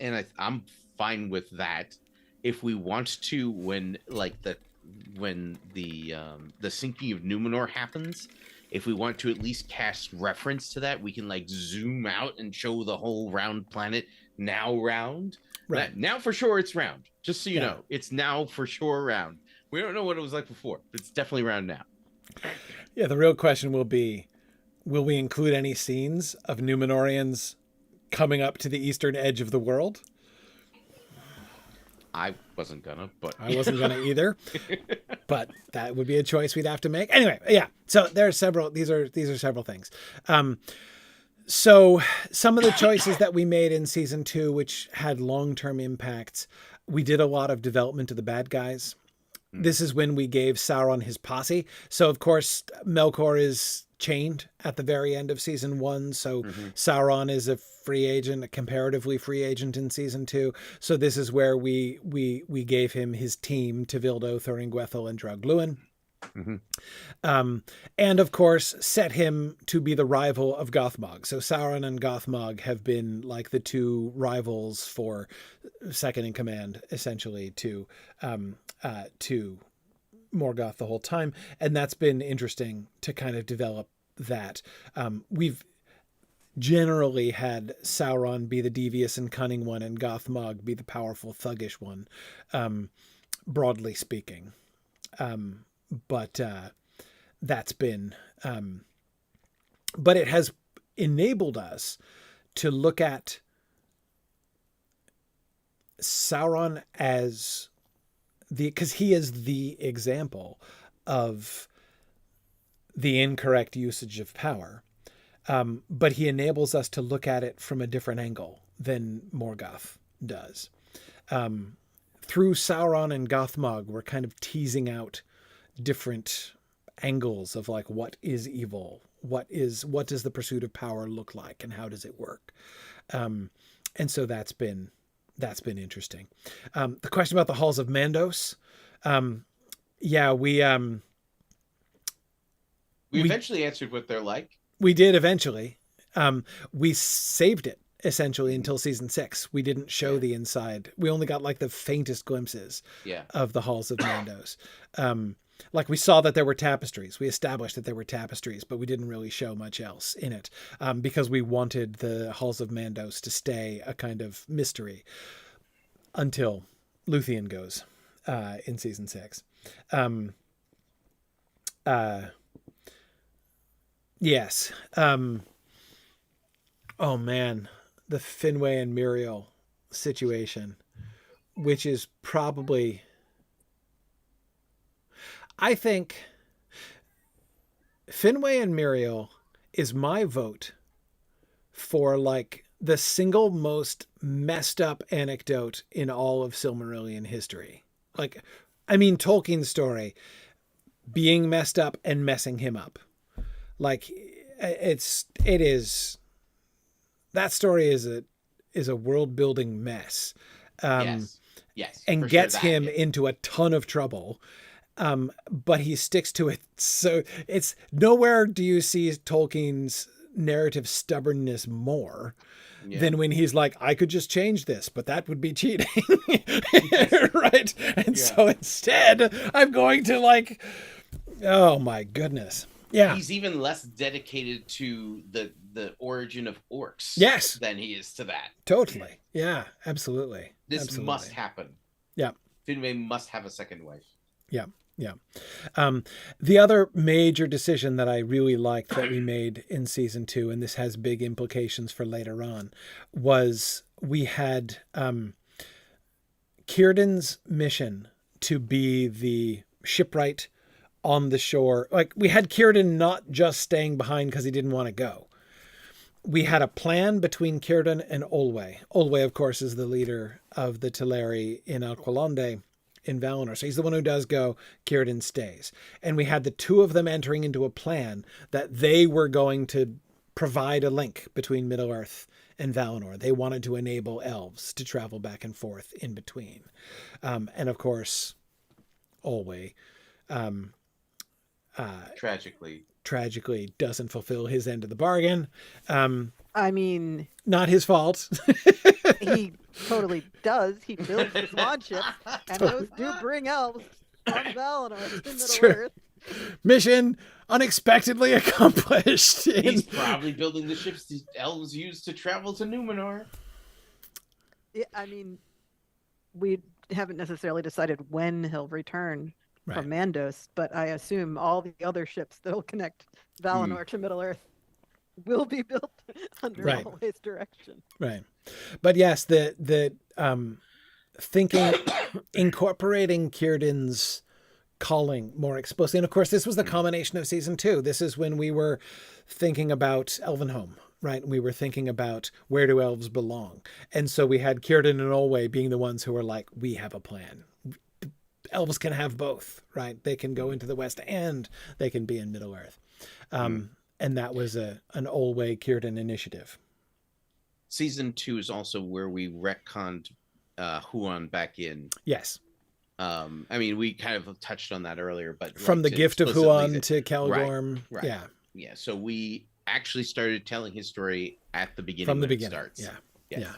And I'm fine with that. If we want to, when the sinking of Numenor happens, if we want to at least cast reference to that, we can like zoom out and show the whole round planet now round. Right. Now for sure it's round. Just so you know, it's now for sure round. We don't know what it was like before, but it's definitely round now. Yeah, the real question will be, will we include any scenes of Numenorians coming up to the eastern edge of the world? I wasn't gonna, but I wasn't gonna either. But that would be a choice we'd have to make. Anyway, yeah. So there are several. These are several things. So some of the choices that we made in season 2, which had long-term impacts, we did a lot of development of the bad guys. This is when we gave Sauron his posse. So, of course, Melkor is chained at the very end of season 1. So Sauron is a free agent, a comparatively free agent in season 2. So this is where we gave him his team, Tevildo, Thuringwethel, and Draugluin. And of course, set him to be the rival of Gothmog. So Sauron and Gothmog have been like the two rivals for second in command, essentially, to Morgoth the whole time. And that's been interesting to kind of develop that. We've generally had Sauron be the devious and cunning one and Gothmog be the powerful, thuggish one, broadly speaking. But that's been, but it has enabled us to look at Sauron as because he is the example of the incorrect usage of power. But he enables us to look at it from a different angle than Morgoth does. Through Sauron and Gothmog, we're kind of teasing out different angles of like, what is evil? What does the pursuit of power look like, and how does it work? And so that's been interesting. The question about the Halls of Mandos. We eventually answered what they're like. We did eventually. We saved it essentially until season 6. We didn't show the inside. We only got like the faintest glimpses of the Halls of Mandos. Like we saw that there were tapestries. We established that there were tapestries, but we didn't really show much else in it because we wanted the Halls of Mandos to stay a kind of mystery until Luthien goes in season 6. Yes. Oh man, the Finwë and Muriel situation, which is probably, I think Finwë and Muriel is my vote for like the single most messed up anecdote in all of Silmarillion history. Like, I mean, Tolkien's story being messed up and messing him up. Like it is, that story is a world building mess. Yes. And gets him into a ton of trouble. But he sticks to it. So it's nowhere do you see Tolkien's narrative stubbornness more than when he's like, I could just change this, but that would be cheating. Right. And so instead I'm going to like, oh my goodness. Yeah. He's even less dedicated to the origin of orcs than he is to that. Totally. Yeah, absolutely. This must happen. Yeah. Finwë must have a second wife. Yeah. Yeah. The other major decision that I really liked that we made in season 2, and this has big implications for later on, was we had Círdan's mission to be the shipwright on the shore. Like we had Círdan not just staying behind because he didn't want to go. We had a plan between Círdan and Olwe. Olwe, of course, is the leader of the Teleri in Alqualondë in Valinor. So he's the one who does go, Círdan stays. And we had the two of them entering into a plan that they were going to provide a link between Middle-earth and Valinor. They wanted to enable elves to travel back and forth in between. And of course, Olwe tragically doesn't fulfill his end of the bargain. I mean, not his fault. He totally does. He builds his swan ships, and those do bring elves from Valinor to Middle-earth. Mission unexpectedly accomplished. He's probably building the ships the elves use to travel to Numenor. Yeah, I mean, we haven't necessarily decided when he'll return from Mandos, but I assume all the other ships that'll connect Valinor to Middle-earth will be built under Olwe's direction. Right. But yes, the thinking, incorporating Círdan's calling more explicitly. And of course, this was the culmination of season 2. This is when we were thinking about Elvenhome, right? We were thinking about where do elves belong. And so we had Círdan and Olwe being the ones who were like, we have a plan. elves can have both, right? They can go into the West and they can be in Middle Earth. And that was an Olwe Círdan initiative. Season 2 is also where we retconned Huan back in. Yes. I mean, we kind of touched on that earlier, but from the gift of Huan to Caligorm. Right. Yeah. Yeah. So we actually started telling his story at the beginning. From the beginning. It starts. Yeah. Yes. Yeah.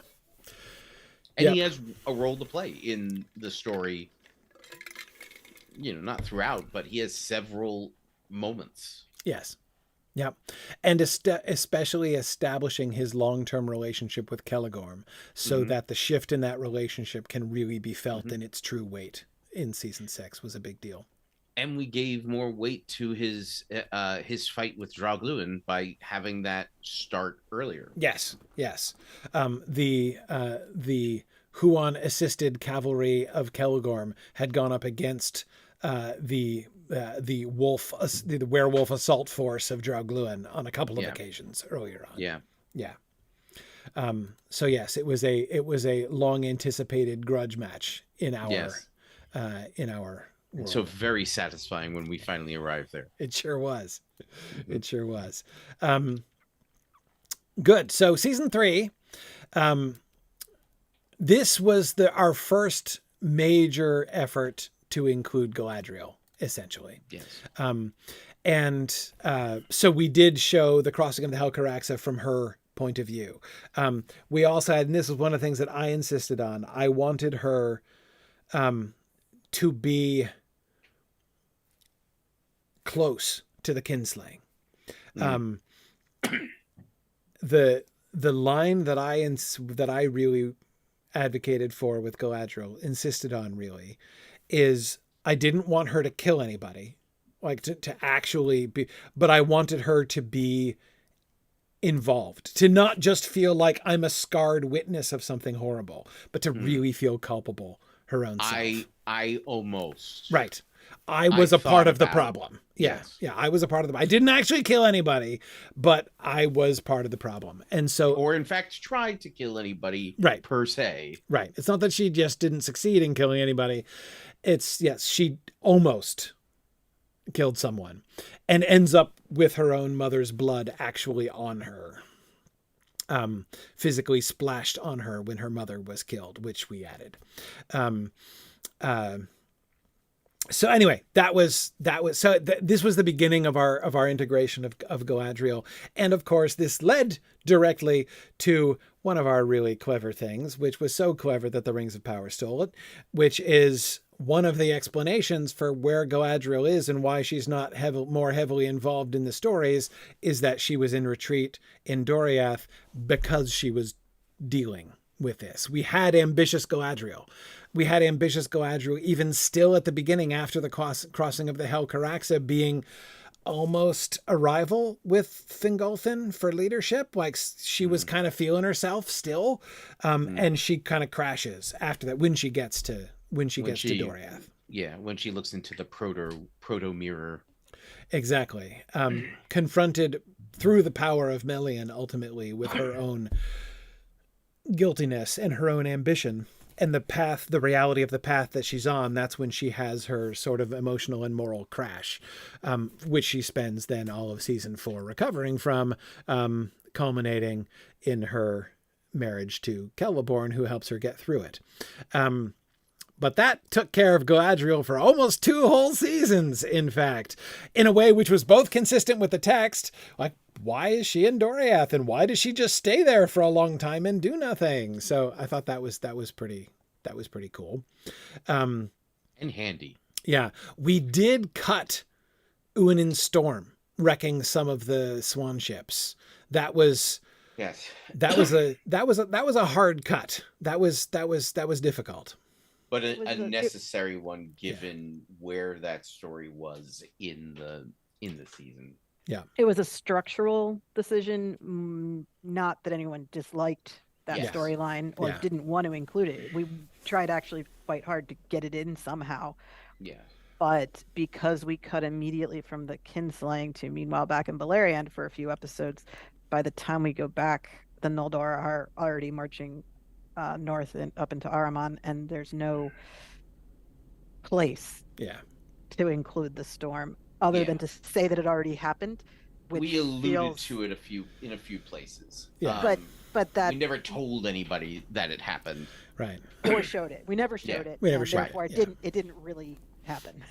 And he has a role to play in the story, not throughout, but he has several moments. Yes. Yep. And especially establishing his long-term relationship with Caligorm so that the shift in that relationship can really be felt in its true weight in season 6 was a big deal. And we gave more weight to his fight with Draugluin by having that start earlier. Yes. Yes. The Huan assisted cavalry of Caligorm had gone up against the werewolf assault force of Draugluin on a couple of occasions earlier on. Yeah. Yeah. So yes, it was a long anticipated grudge match in our world. So very satisfying when we finally arrived there. It sure was. It sure was. Good. So season 3, this was our first major effort to include Galadriel, essentially. Yes. So we did show the crossing of the Helcaraxa from her point of view. We also had, and this is one of the things that I insisted on, I wanted her to be close to the kinslaying. The line that I really advocated for with Galadriel, insisted on really, is I didn't want her to kill anybody, like to actually be, but I wanted her to be involved, to not just feel like I'm a scarred witness of something horrible, but to really feel culpable her own self. I almost. Right. I was a part of the problem. Yeah. Yes. Yeah. I was a part of I didn't actually kill anybody, but I was part of the problem. And so, or in fact, tried to kill anybody per se. Right. It's not that she just didn't succeed in killing anybody. It's yes, she almost killed someone and ends up with her own mother's blood actually on her. Physically splashed on her when her mother was killed, which we added. So anyway, this was the beginning of our integration of Galadriel. And of course, this led directly to one of our really clever things, which was so clever that the Rings of Power stole it, which is one of the explanations for where Galadriel is and why she's not more heavily involved in the stories is that she was in retreat in Doriath because she was dealing with this. We had ambitious Galadriel. We had ambitious Galadriel even still at the beginning after the crossing of the Helcaraxa being almost a rival with Thingolfin for leadership. Like she was kind of feeling herself still. And she kind of crashes after that when she gets to Doriath. Yeah, when she looks into the proto mirror. Exactly. Confronted through the power of Melian ultimately with her own guiltiness and her own ambition and the reality of the path that she's on. That's when she has her sort of emotional and moral crash, which she spends then all of season 4 recovering from, culminating in her marriage to Celeborn, who helps her get through it. But that took care of Galadriel for almost 2 whole seasons, in fact, in a way which was both consistent with the text. Like, why is she in Doriath and why does she just stay there for a long time and do nothing? So I thought that was pretty cool. And handy. Yeah. We did cut Uanin's storm wrecking some of the swan ships. That was a hard cut. That was difficult. But a necessary one given where that story was in the season. Yeah. It was a structural decision, not that anyone disliked that storyline or didn't want to include it. We tried actually quite hard to get it in somehow. Yeah. But because we cut immediately from the kinslaying to meanwhile back in Beleriand for a few episodes, by the time we go back, the Noldor are already marching north and up into Ahriman, and there's no place to include the storm, other than to say that it already happened. Which we alluded to it in a few places. Yeah. But that we never told anybody that it happened. Right. Or showed it. We never showed it. We never showed therefore it. It didn't really happen.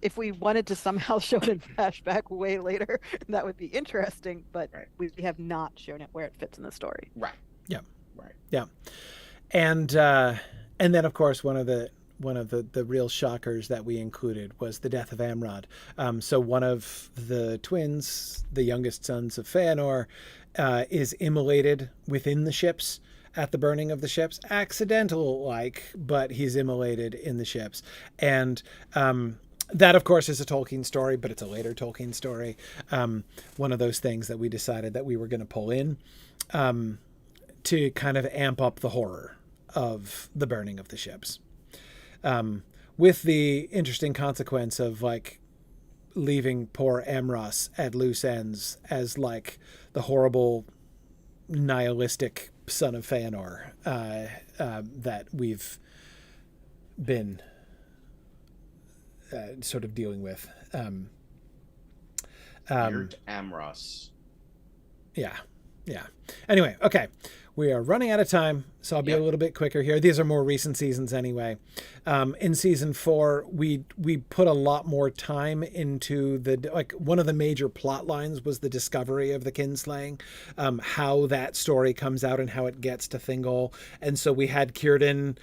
If we wanted to somehow show it in flashback way later, that would be interesting, but we have not shown it where it fits in the story. Right. Yeah. Right. Yeah. And then of course one of the real shockers that we included was the death of Amrod. So one of the twins, the youngest sons of Feanor, is immolated within the ships at the burning of the ships, accidental-like, but he's immolated in the ships. And that, of course, is a Tolkien story, but it's a later Tolkien story. One of those things that we decided that we were going to pull in to kind of amp up the horror of the burning of the ships. With the interesting consequence of like leaving poor Amros at loose ends as like the horrible nihilistic son of Feanor that we've been sort of dealing with. Weird Amros. Yeah. Anyway, okay. We are running out of time, so I'll be a little bit quicker here. These are more recent seasons anyway. In season 4, we put a lot more time into one of the major plot lines was the discovery of the kinslaying, how that story comes out and how it gets to Thingol. And so we had Círdan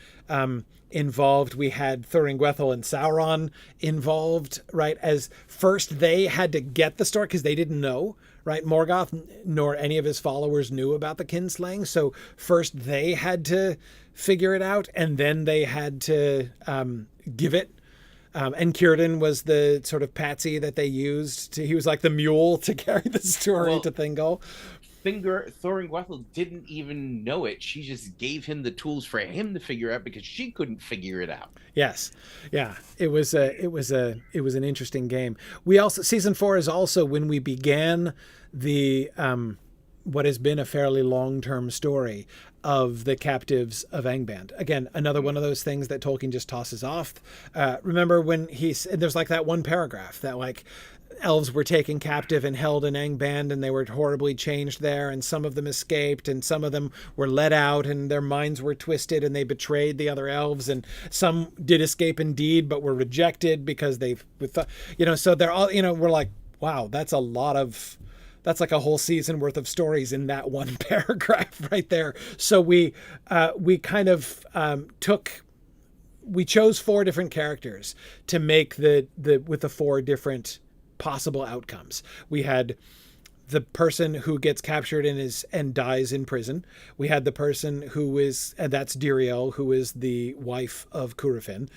involved. We had Thuringwethil and Sauron involved, right? As first they had to get the story because they didn't know. Right, Morgoth nor any of his followers knew about the kinslaying, so first they had to figure it out, and then they had to give it. And Círdan was the sort of patsy that they used. He was like the mule to carry the story to Thingol. Thuringwethil didn't even know it. She just gave him the tools for him to figure out because she couldn't figure it out. Yes. Yeah. It was an interesting game. We also, season 4 is also when we began the what has been a fairly long-term story of the captives of Angband. Again, another one of those things that Tolkien just tosses off. Remember when there's like that one paragraph that like elves were taken captive and held in Angband, and they were horribly changed there, and some of them escaped, and some of them were let out, and their minds were twisted, and they betrayed the other elves, and some did escape indeed, but were rejected because so they're all, we're like, wow, that's like a whole season worth of stories in that one paragraph right there. So we kind of we chose 4 different characters to make with the 4 different possible outcomes. We had the person who gets captured and dies in prison. We had the person and that's Diriel, who is the wife of Curufin.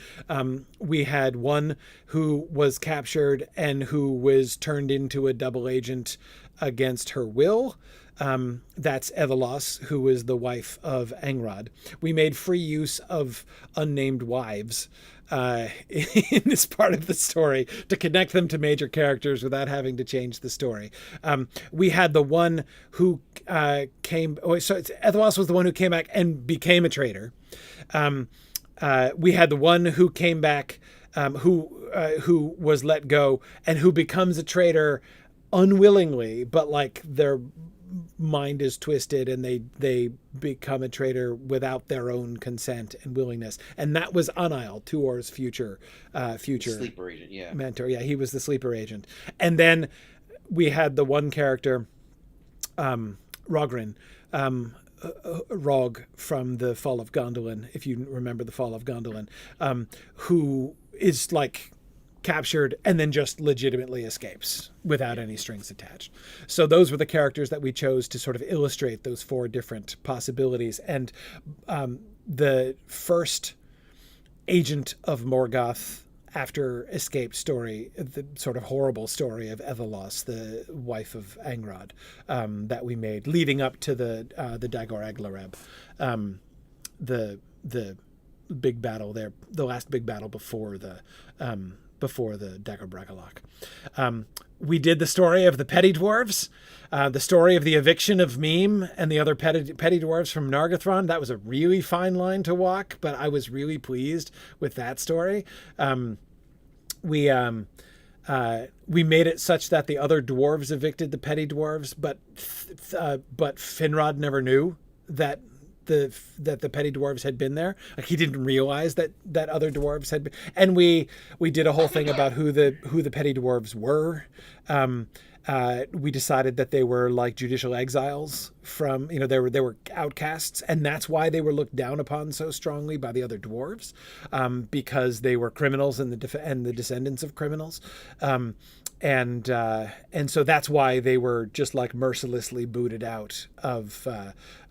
We had one who was captured and who was turned into a double agent against her will. That's Ethelos, who is the wife of Angrod. We made free use of unnamed wives in this part of the story to connect them to major characters without having to change the story. We had the one who Ethelos was the one who came back and became a traitor. We had the one who came back, who was let go and who becomes a traitor unwillingly, but like their mind is twisted and they become a traitor without their own consent and willingness. And that was Anail, Tuor's future sleeper agent, mentor. Yeah, he was the sleeper agent. And then we had the one character, Rogrin, Rog from the Fall of Gondolin, if you remember the Fall of Gondolin, who is like captured and then just legitimately escapes without any strings attached. So those were the characters that we chose to sort of illustrate those 4 different possibilities. And the first agent of Morgoth after escape story, the sort of horrible story of Ethelos, the wife of Angrod, that we made leading up to the Dagor Aglareb, the big battle there, the last big battle before before the Dagor Bragollach. We did the story of the petty dwarves, the story of the eviction of Mime and the other petty dwarves from Nargothrond. That was a really fine line to walk, but I was really pleased with that story. We made it such that the other dwarves evicted the petty dwarves, but Finrod never knew that the petty dwarves had been there. Like, he didn't realize that other dwarves had been. And we did a whole thing about who the petty dwarves were. We decided that they were like judicial exiles from, they were outcasts, and that's why they were looked down upon so strongly by the other dwarves, because they were criminals and the descendants of criminals. And so that's why they were just like mercilessly booted out of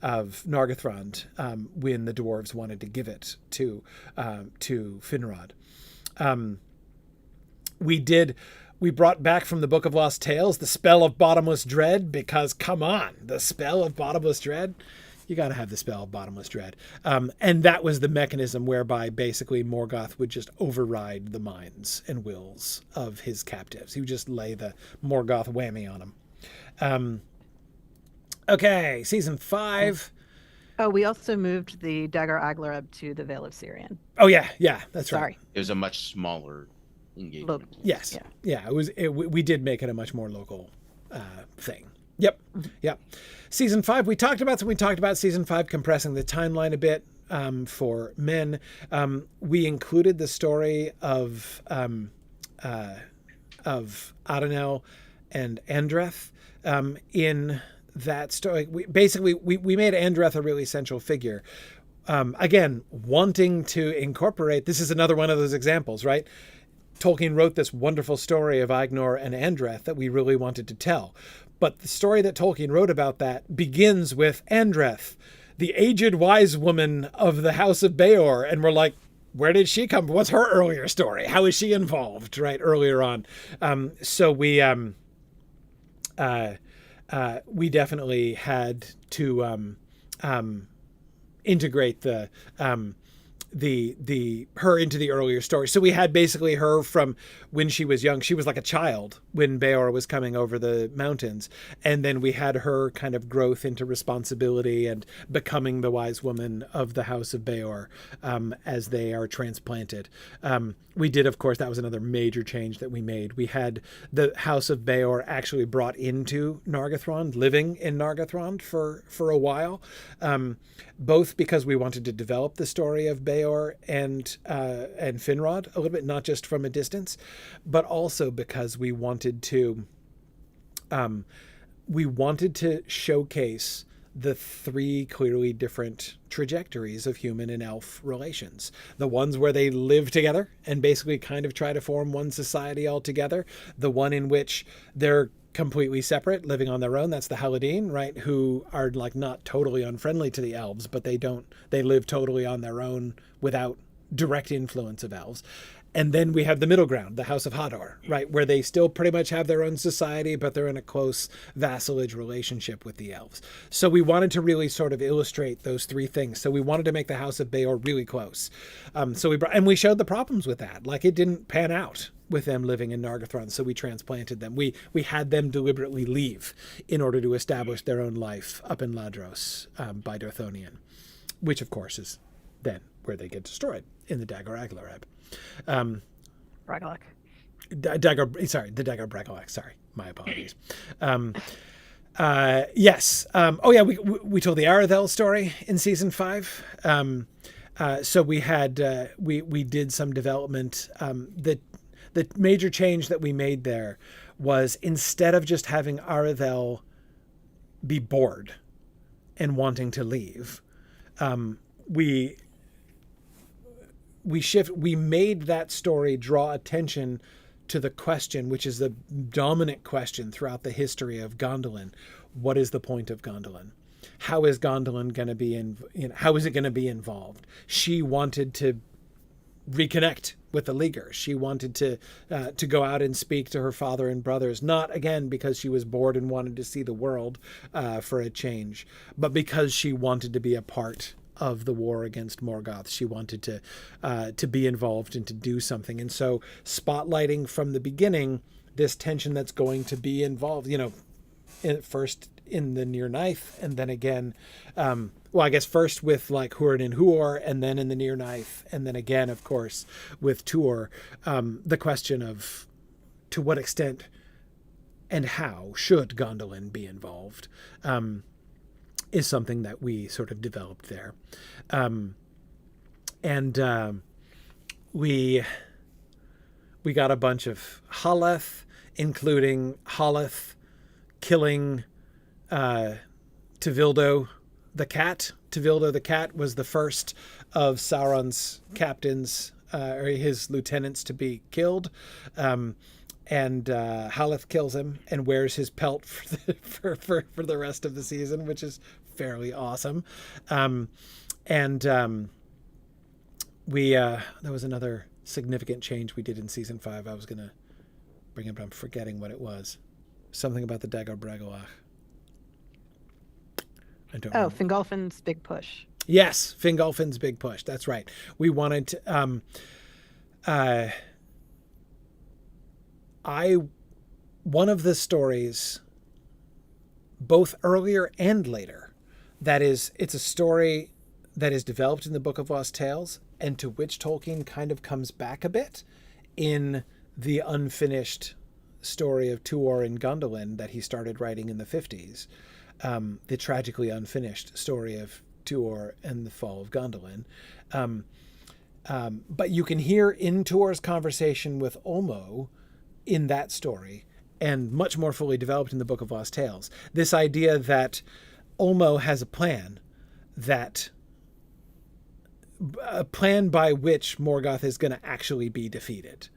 Nargothrond when the dwarves wanted to give it to Finrod. We brought back from the Book of Lost Tales the spell of Bottomless Dread, because, come on, the spell of Bottomless Dread. You got to have the spell of Bottomless Dread. And that was the mechanism whereby basically Morgoth would just override the minds and wills of his captives. He would just lay the Morgoth whammy on them. Okay, season 5. Oh, we also moved the Dagor Aglareb to the Vale of Sirion. Oh, yeah, that's right. Sorry. It was a much smaller engagement. Yes. Yeah. We did make it a much more local thing. Yep. Season 5, we talked about season 5 compressing the timeline a bit for men. We included the story of Adenel and Andreth in that story. We made Andreth a really central figure. Again, wanting to incorporate, this is another one of those examples, right? Tolkien wrote this wonderful story of Agnor and Andreth that we really wanted to tell. But the story that Tolkien wrote about that begins with Andreth, the aged wise woman of the House of Beor. And we're like, where did she come from? What's her earlier story? How is she involved, right, earlier on? So we definitely had to integrate her into the earlier story. So we had basically her from when she was young. She was like a child when Beor was coming over the mountains. And then we had her kind of growth into responsibility and becoming the wise woman of the House of Beor as they are transplanted. We did, of course, that was another major change that we made. We had the House of Beor actually brought into Nargothrond, living in Nargothrond for a while, both because we wanted to develop the story of Beor and Finrod a little bit, not just from a distance, but also because we wanted to showcase the 3 clearly different trajectories of human and elf relations. The ones where they live together and basically kind of try to form one society altogether. The one in which they're completely separate, living on their own. That's the Haladin, right? Who are like not totally unfriendly to the elves, but they live totally on their own without direct influence of elves. And then we have the middle ground, the House of Hador, right, where they still pretty much have their own society, but they're in a close vassalage relationship with the elves. So we wanted to really sort of illustrate those 3 things. So we wanted to make the House of Beor really close. So we showed the problems with that. Like, it didn't pan out with them living in Nargothrond, so we transplanted them. We had them deliberately leave in order to establish their own life up in Ladros by Dorthonion, which of course is then where they get destroyed in the Dagor Aglareb. Bragollach. The Dagor Bragollach. Sorry, my apologies. Yes. We told the Arathel story in season 5. So we had we did some development. The major change that we made there was, instead of just having Arathel be bored and wanting to leave, we made that story draw attention to the question, which is the dominant question throughout the history of Gondolin. What is the point of Gondolin? How is Gondolin going to be how is it going to be involved? She wanted to reconnect with the Leaguer. She wanted to go out and speak to her father and brothers, not again because she was bored and wanted to see the world for a change, but because she wanted to be a part of the war against Morgoth. She wanted to be involved and to do something. And so spotlighting from the beginning this tension that's going to be involved, first in the Near Knife, and then again, I guess first with like Hurin and Huor, and then in the Near Knife, and then again, of course, with Tuor, the question of to what extent and how should Gondolin be involved is something that we sort of developed there. We got a bunch of Haleth, including Haleth killing Tevildo the cat. Tevildo the cat was the first of Sauron's captains, or his lieutenants, to be killed. And Haleth kills him and wears his pelt for the rest of the season, which is fairly awesome. There was another significant change we did in season 5. I was going to bring it, but I'm forgetting what it was. Something about the Dagor Bragollach. I don't know. Fingolfin's big push. Yes, Fingolfin's big push. That's right. We wanted to... one of the stories, both earlier and later, it's a story that is developed in the Book of Lost Tales, and to which Tolkien kind of comes back a bit in the unfinished story of Tuor and Gondolin that he started writing in the 50s. The tragically unfinished story of Tuor and the fall of Gondolin. But you can hear in Tuor's conversation with Ulmo in that story, and much more fully developed in the Book of Lost Tales, this idea that Ulmo has a plan by which Morgoth is going to actually be defeated,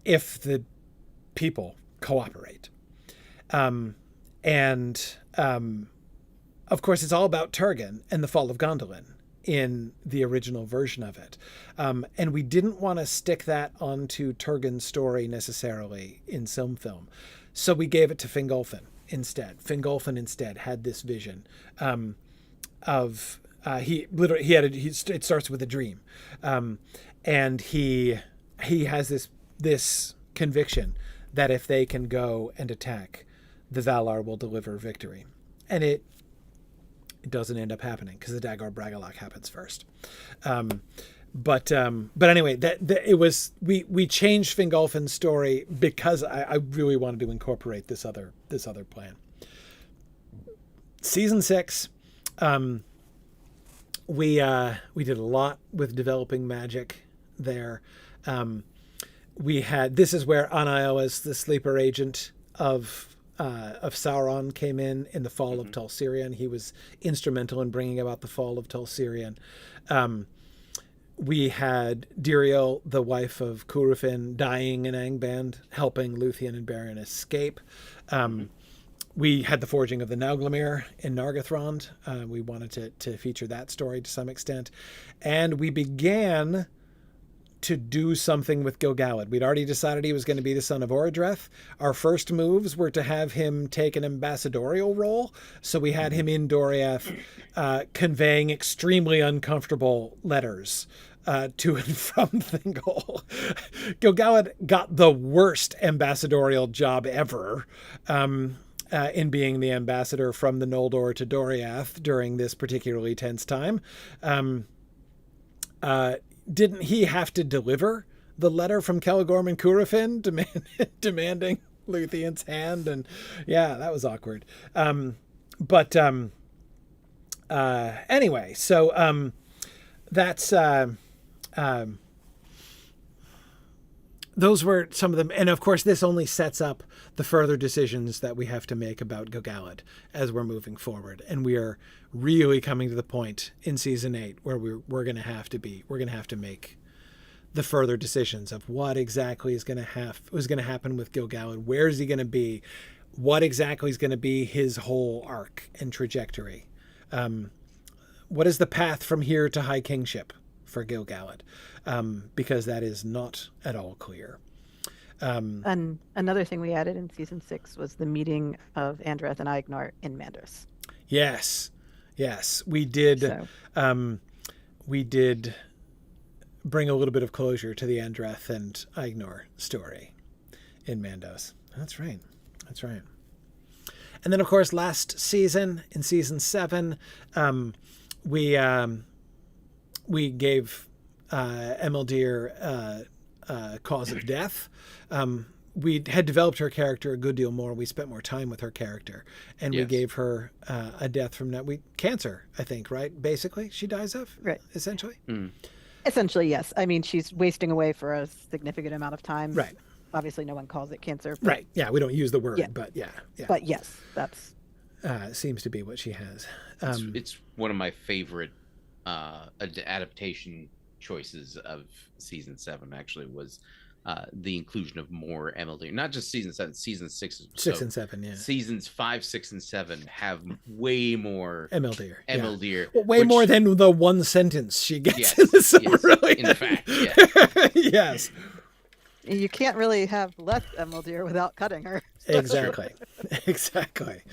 if the people cooperate. Of course, it's all about Turgon and the fall of Gondolin in the original version of it. And we didn't want to stick that onto Turgon's story necessarily in SilmFilm. So we gave it to Fingolfin instead. Fingolfin instead had this vision it starts with a dream. And he has this conviction that if they can go and attack, the Valar will deliver victory. And it doesn't end up happening because the Dagor Bragollach happens first. But anyway, we changed Fingolfin's story because I really wanted to incorporate this other plan. Season 6, we did a lot with developing magic there. This is where Anael, as the sleeper agent of Sauron, came in the fall of Tol Sirion. He was instrumental in bringing about the fall of Tol Sirion. We had Diriel, the wife of Curufin, dying in Angband, helping Luthien and Beren escape. We had the forging of the Nauglamir in Nargothrond. We wanted to feature that story to some extent. And we began to do something with Gil-galad. We'd already decided he was going to be the son of Orodreth. Our first moves were to have him take an ambassadorial role. So we had him in Doriath conveying extremely uncomfortable letters to and from Thingol. Gil-galad got the worst ambassadorial job ever in being the ambassador from the Noldor to Doriath during this particularly tense time. Didn't he have to deliver the letter from Celegorm and Curufin demanding Luthien's hand? And yeah, that was awkward. Anyway, so that's those were some of them. And of course, this only sets up the further decisions that we have to make about Gil-galad as we're moving forward. And we are really coming to the point in season 8 where we're going to have to make the further decisions of what exactly is going to happen with Gil-galad. Where is he going to be? What exactly is going to be his whole arc and trajectory? What is the path from here to High Kingship for Gil-galad? Because that is not at all clear. And another thing we added in season 6 was the meeting of Andreth and Aegnar in Mandris. Yes. Yes, we did. So. We did bring a little bit of closure to the Andreth and Ignor story in Mandos. That's right. That's right. And then, of course, last season, in season 7, we gave Emeldir cause of death. We had developed her character a good deal more. We spent more time with her character, and we gave her a death from cancer, I think, right? Basically, she dies of, right? Essentially. Essentially, yes. I mean, she's wasting away for a significant amount of time. Right. Obviously, no one calls it cancer. Right. Yeah, we don't use the word, but yeah. But yes, that's seems to be what she has. It's one of my favorite adaptation choices of season 7. Actually, was the inclusion of more Emeldir. Not just season 7, season 6. 6 and 7, yeah. Seasons 5, 6, and 7 have way more Emeldir. Yeah. Well, way more than the one sentence she gets in the Silmarillion. In fact, yeah. Yes. You can't really have less Emeldir without cutting her. Exactly. Exactly.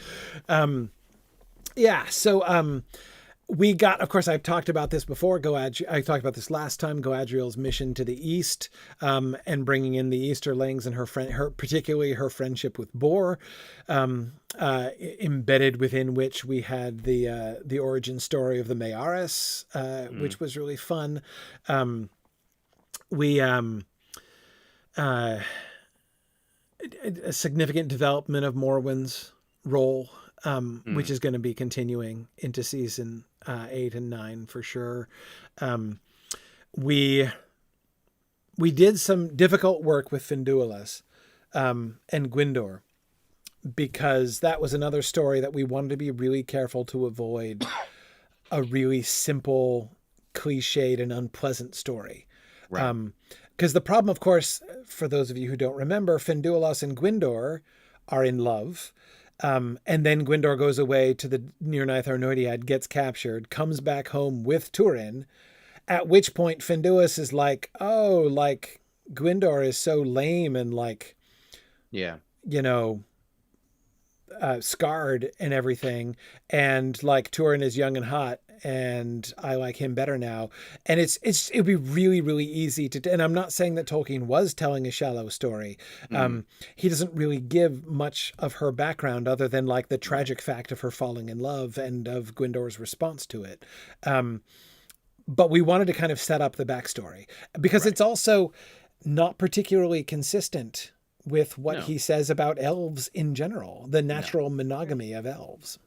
So we got, of course, I've talked about this before. I talked about this last time. Galadriel's mission to the east, and bringing in the Easterlings and particularly her friendship with Bor, embedded within which we had the origin story of the Mayaris, which was really fun. A significant development of Morwen's role, which is going to be continuing into season 8 and 9 for sure. We did some difficult work with Finduilas and Gwyndor, because that was another story that we wanted to be really careful to avoid a really simple, cliched, and unpleasant story. Right. Because the problem, of course, for those of you who don't remember, Finduilas and Gwyndor are in love. And then Gwyndor goes away to the Nirnaeth Arnoediad, gets captured, comes back home with Turin, at which point Finduilas is like, oh, like, Gwyndor is so lame and like, scarred and everything. And like Turin is young and hot, and I like him better now. And it'd be really, really easy to, and I'm not saying that Tolkien was telling a shallow story. He doesn't really give much of her background other than like the tragic fact of her falling in love and of Gwyndor's response to it. But we wanted to kind of set up the backstory, because it's also not particularly consistent with what he says about elves in general, the natural monogamy of elves.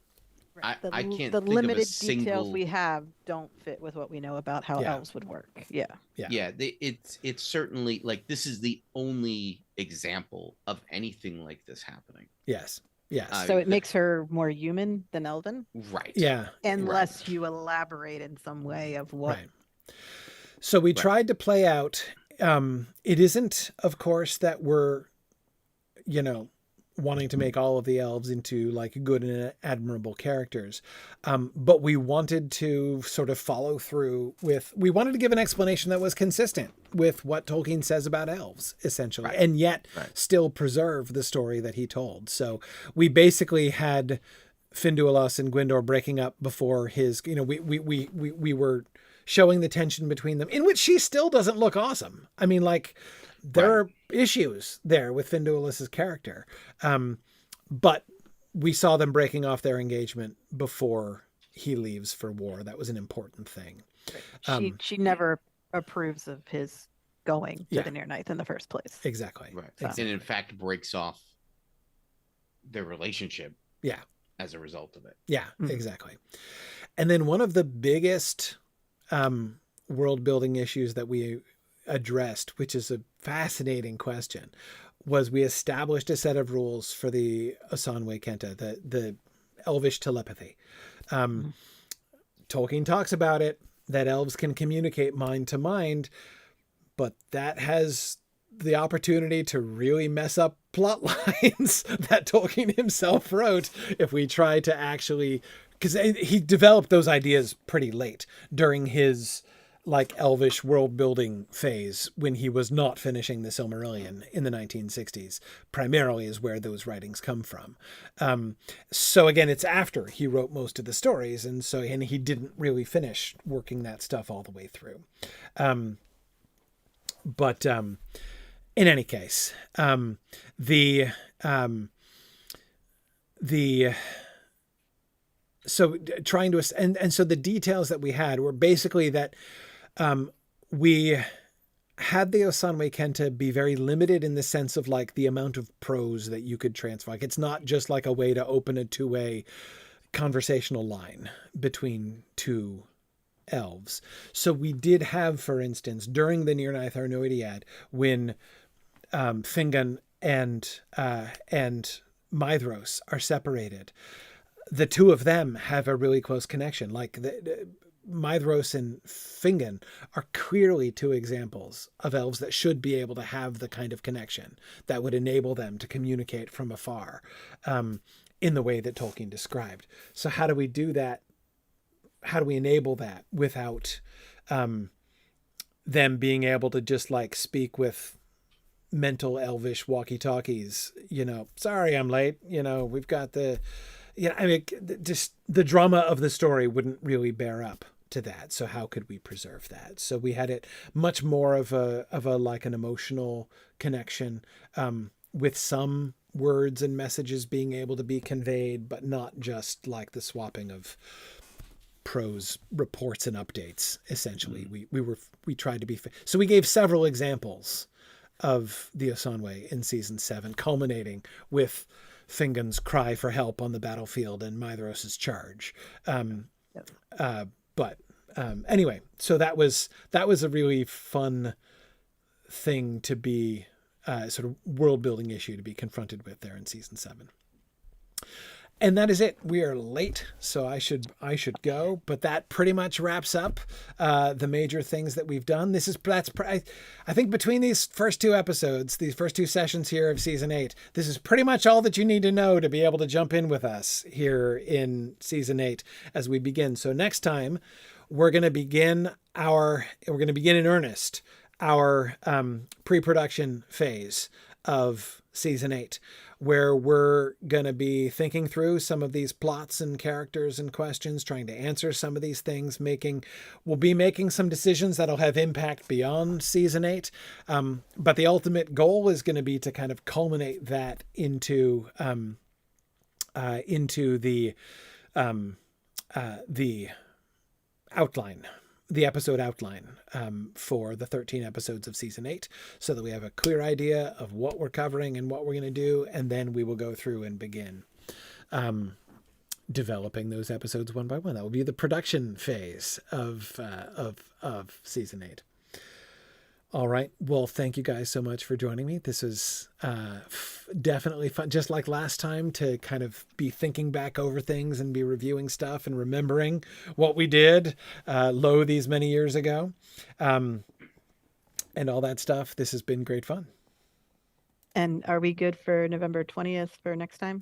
I can't the think limited of a single... details we have don't fit with what we know about how elves would work. It's certainly like, this is the only example of anything like this happening. Yes. So it makes her more human than elven, right? Yeah, unless you elaborate in some way of what. Right. So we tried to play out. It isn't, of course, that we're, wanting to make all of the elves into like good and admirable characters. But we wanted to sort of follow through we wanted to give an explanation that was consistent with what Tolkien says about elves, essentially, and yet still preserve the story that he told. So we basically had Finduilas and Gwyndor breaking up before his, we were showing the tension between them, in which she still doesn't look awesome. I mean, like, there are issues there with Finduilas' character. But we saw them breaking off their engagement before he leaves for war. That was an important thing. She never approves of his going to the Nirnaeth in the first place. Exactly. Right. Exactly. And in fact breaks off their relationship. Yeah. As a result of it. Yeah, exactly. And then one of the biggest world building issues that we addressed, which is a fascinating question, was we established a set of rules for the Osanwe Kenta, the elvish telepathy. Tolkien talks about it, that elves can communicate mind to mind, but that has the opportunity to really mess up plot lines that Tolkien himself wrote if we try to actually, because he developed those ideas pretty late during his like elvish world building phase when he was not finishing the Silmarillion in the 1960s, primarily is where those writings come from. So again, it's after he wrote most of the stories, and he didn't really finish working that stuff all the way through. But in any case, so trying to, and so the details that we had were basically that we had the Osanwe Kenta be very limited in the sense of like the amount of prose that you could transfer. Like, it's not just like a way to open a two-way conversational line between two elves. So we did have, for instance, during the Nirnaeth Arnoediad, when Fingon and Maedhros are separated, the two of them have a really close connection. Like Maedhros and Fingon are clearly two examples of elves that should be able to have the kind of connection that would enable them to communicate from afar in the way that Tolkien described. So how do we do that? How do we enable that without them being able to just like speak with mental elvish walkie-talkies? Sorry, I'm late. We've got just the drama of the story wouldn't really bear up to that. So how could we preserve that? So we had it much more of a like an emotional connection, with some words and messages being able to be conveyed, but not just like the swapping of prose reports and updates. Essentially, we tried to be, so we gave several examples of the Osanwe in season 7, culminating with Fingon's cry for help on the battlefield and Maedhros's charge. Anyway, so that was a really fun thing to be sort of world building issue to be confronted with there in season 7. And that is it. We are late, so I should go. But that pretty much wraps up the major things that we've done. I think between these first two episodes, these first two sessions here of season 8, this is pretty much all that you need to know to be able to jump in with us here in season 8 as we begin. So next time, we're going to begin in earnest our pre-production phase of season 8, where we're going to be thinking through some of these plots and characters and questions, trying to answer some of these things, we'll be making some decisions that'll have impact beyond season 8. But the ultimate goal is going to be to kind of culminate that into the outline, the episode outline for the 13 episodes of season 8, so that we have a clear idea of what we're covering and what we're going to do. And then we will go through and begin developing those episodes one by one. That will be the production phase of season 8. All right. Well, thank you guys so much for joining me. This is definitely fun, just like last time, to kind of be thinking back over things and be reviewing stuff and remembering what we did these many years ago, and all that stuff. This has been great fun. And are we good for November 20th for next time?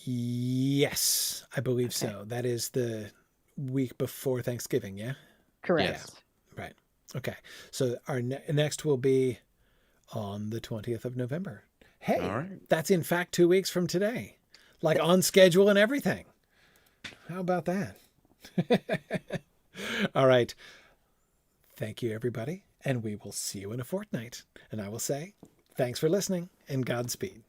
Yes, I believe so. That is the week before Thanksgiving, yeah? Correct. Yeah. Right. Okay, so our next will be on the 20th of November. Hey, right. That's in fact 2 weeks from today, like on schedule and everything. How about that? All right. Thank you, everybody, and we will see you in a fortnight. And I will say, thanks for listening and Godspeed.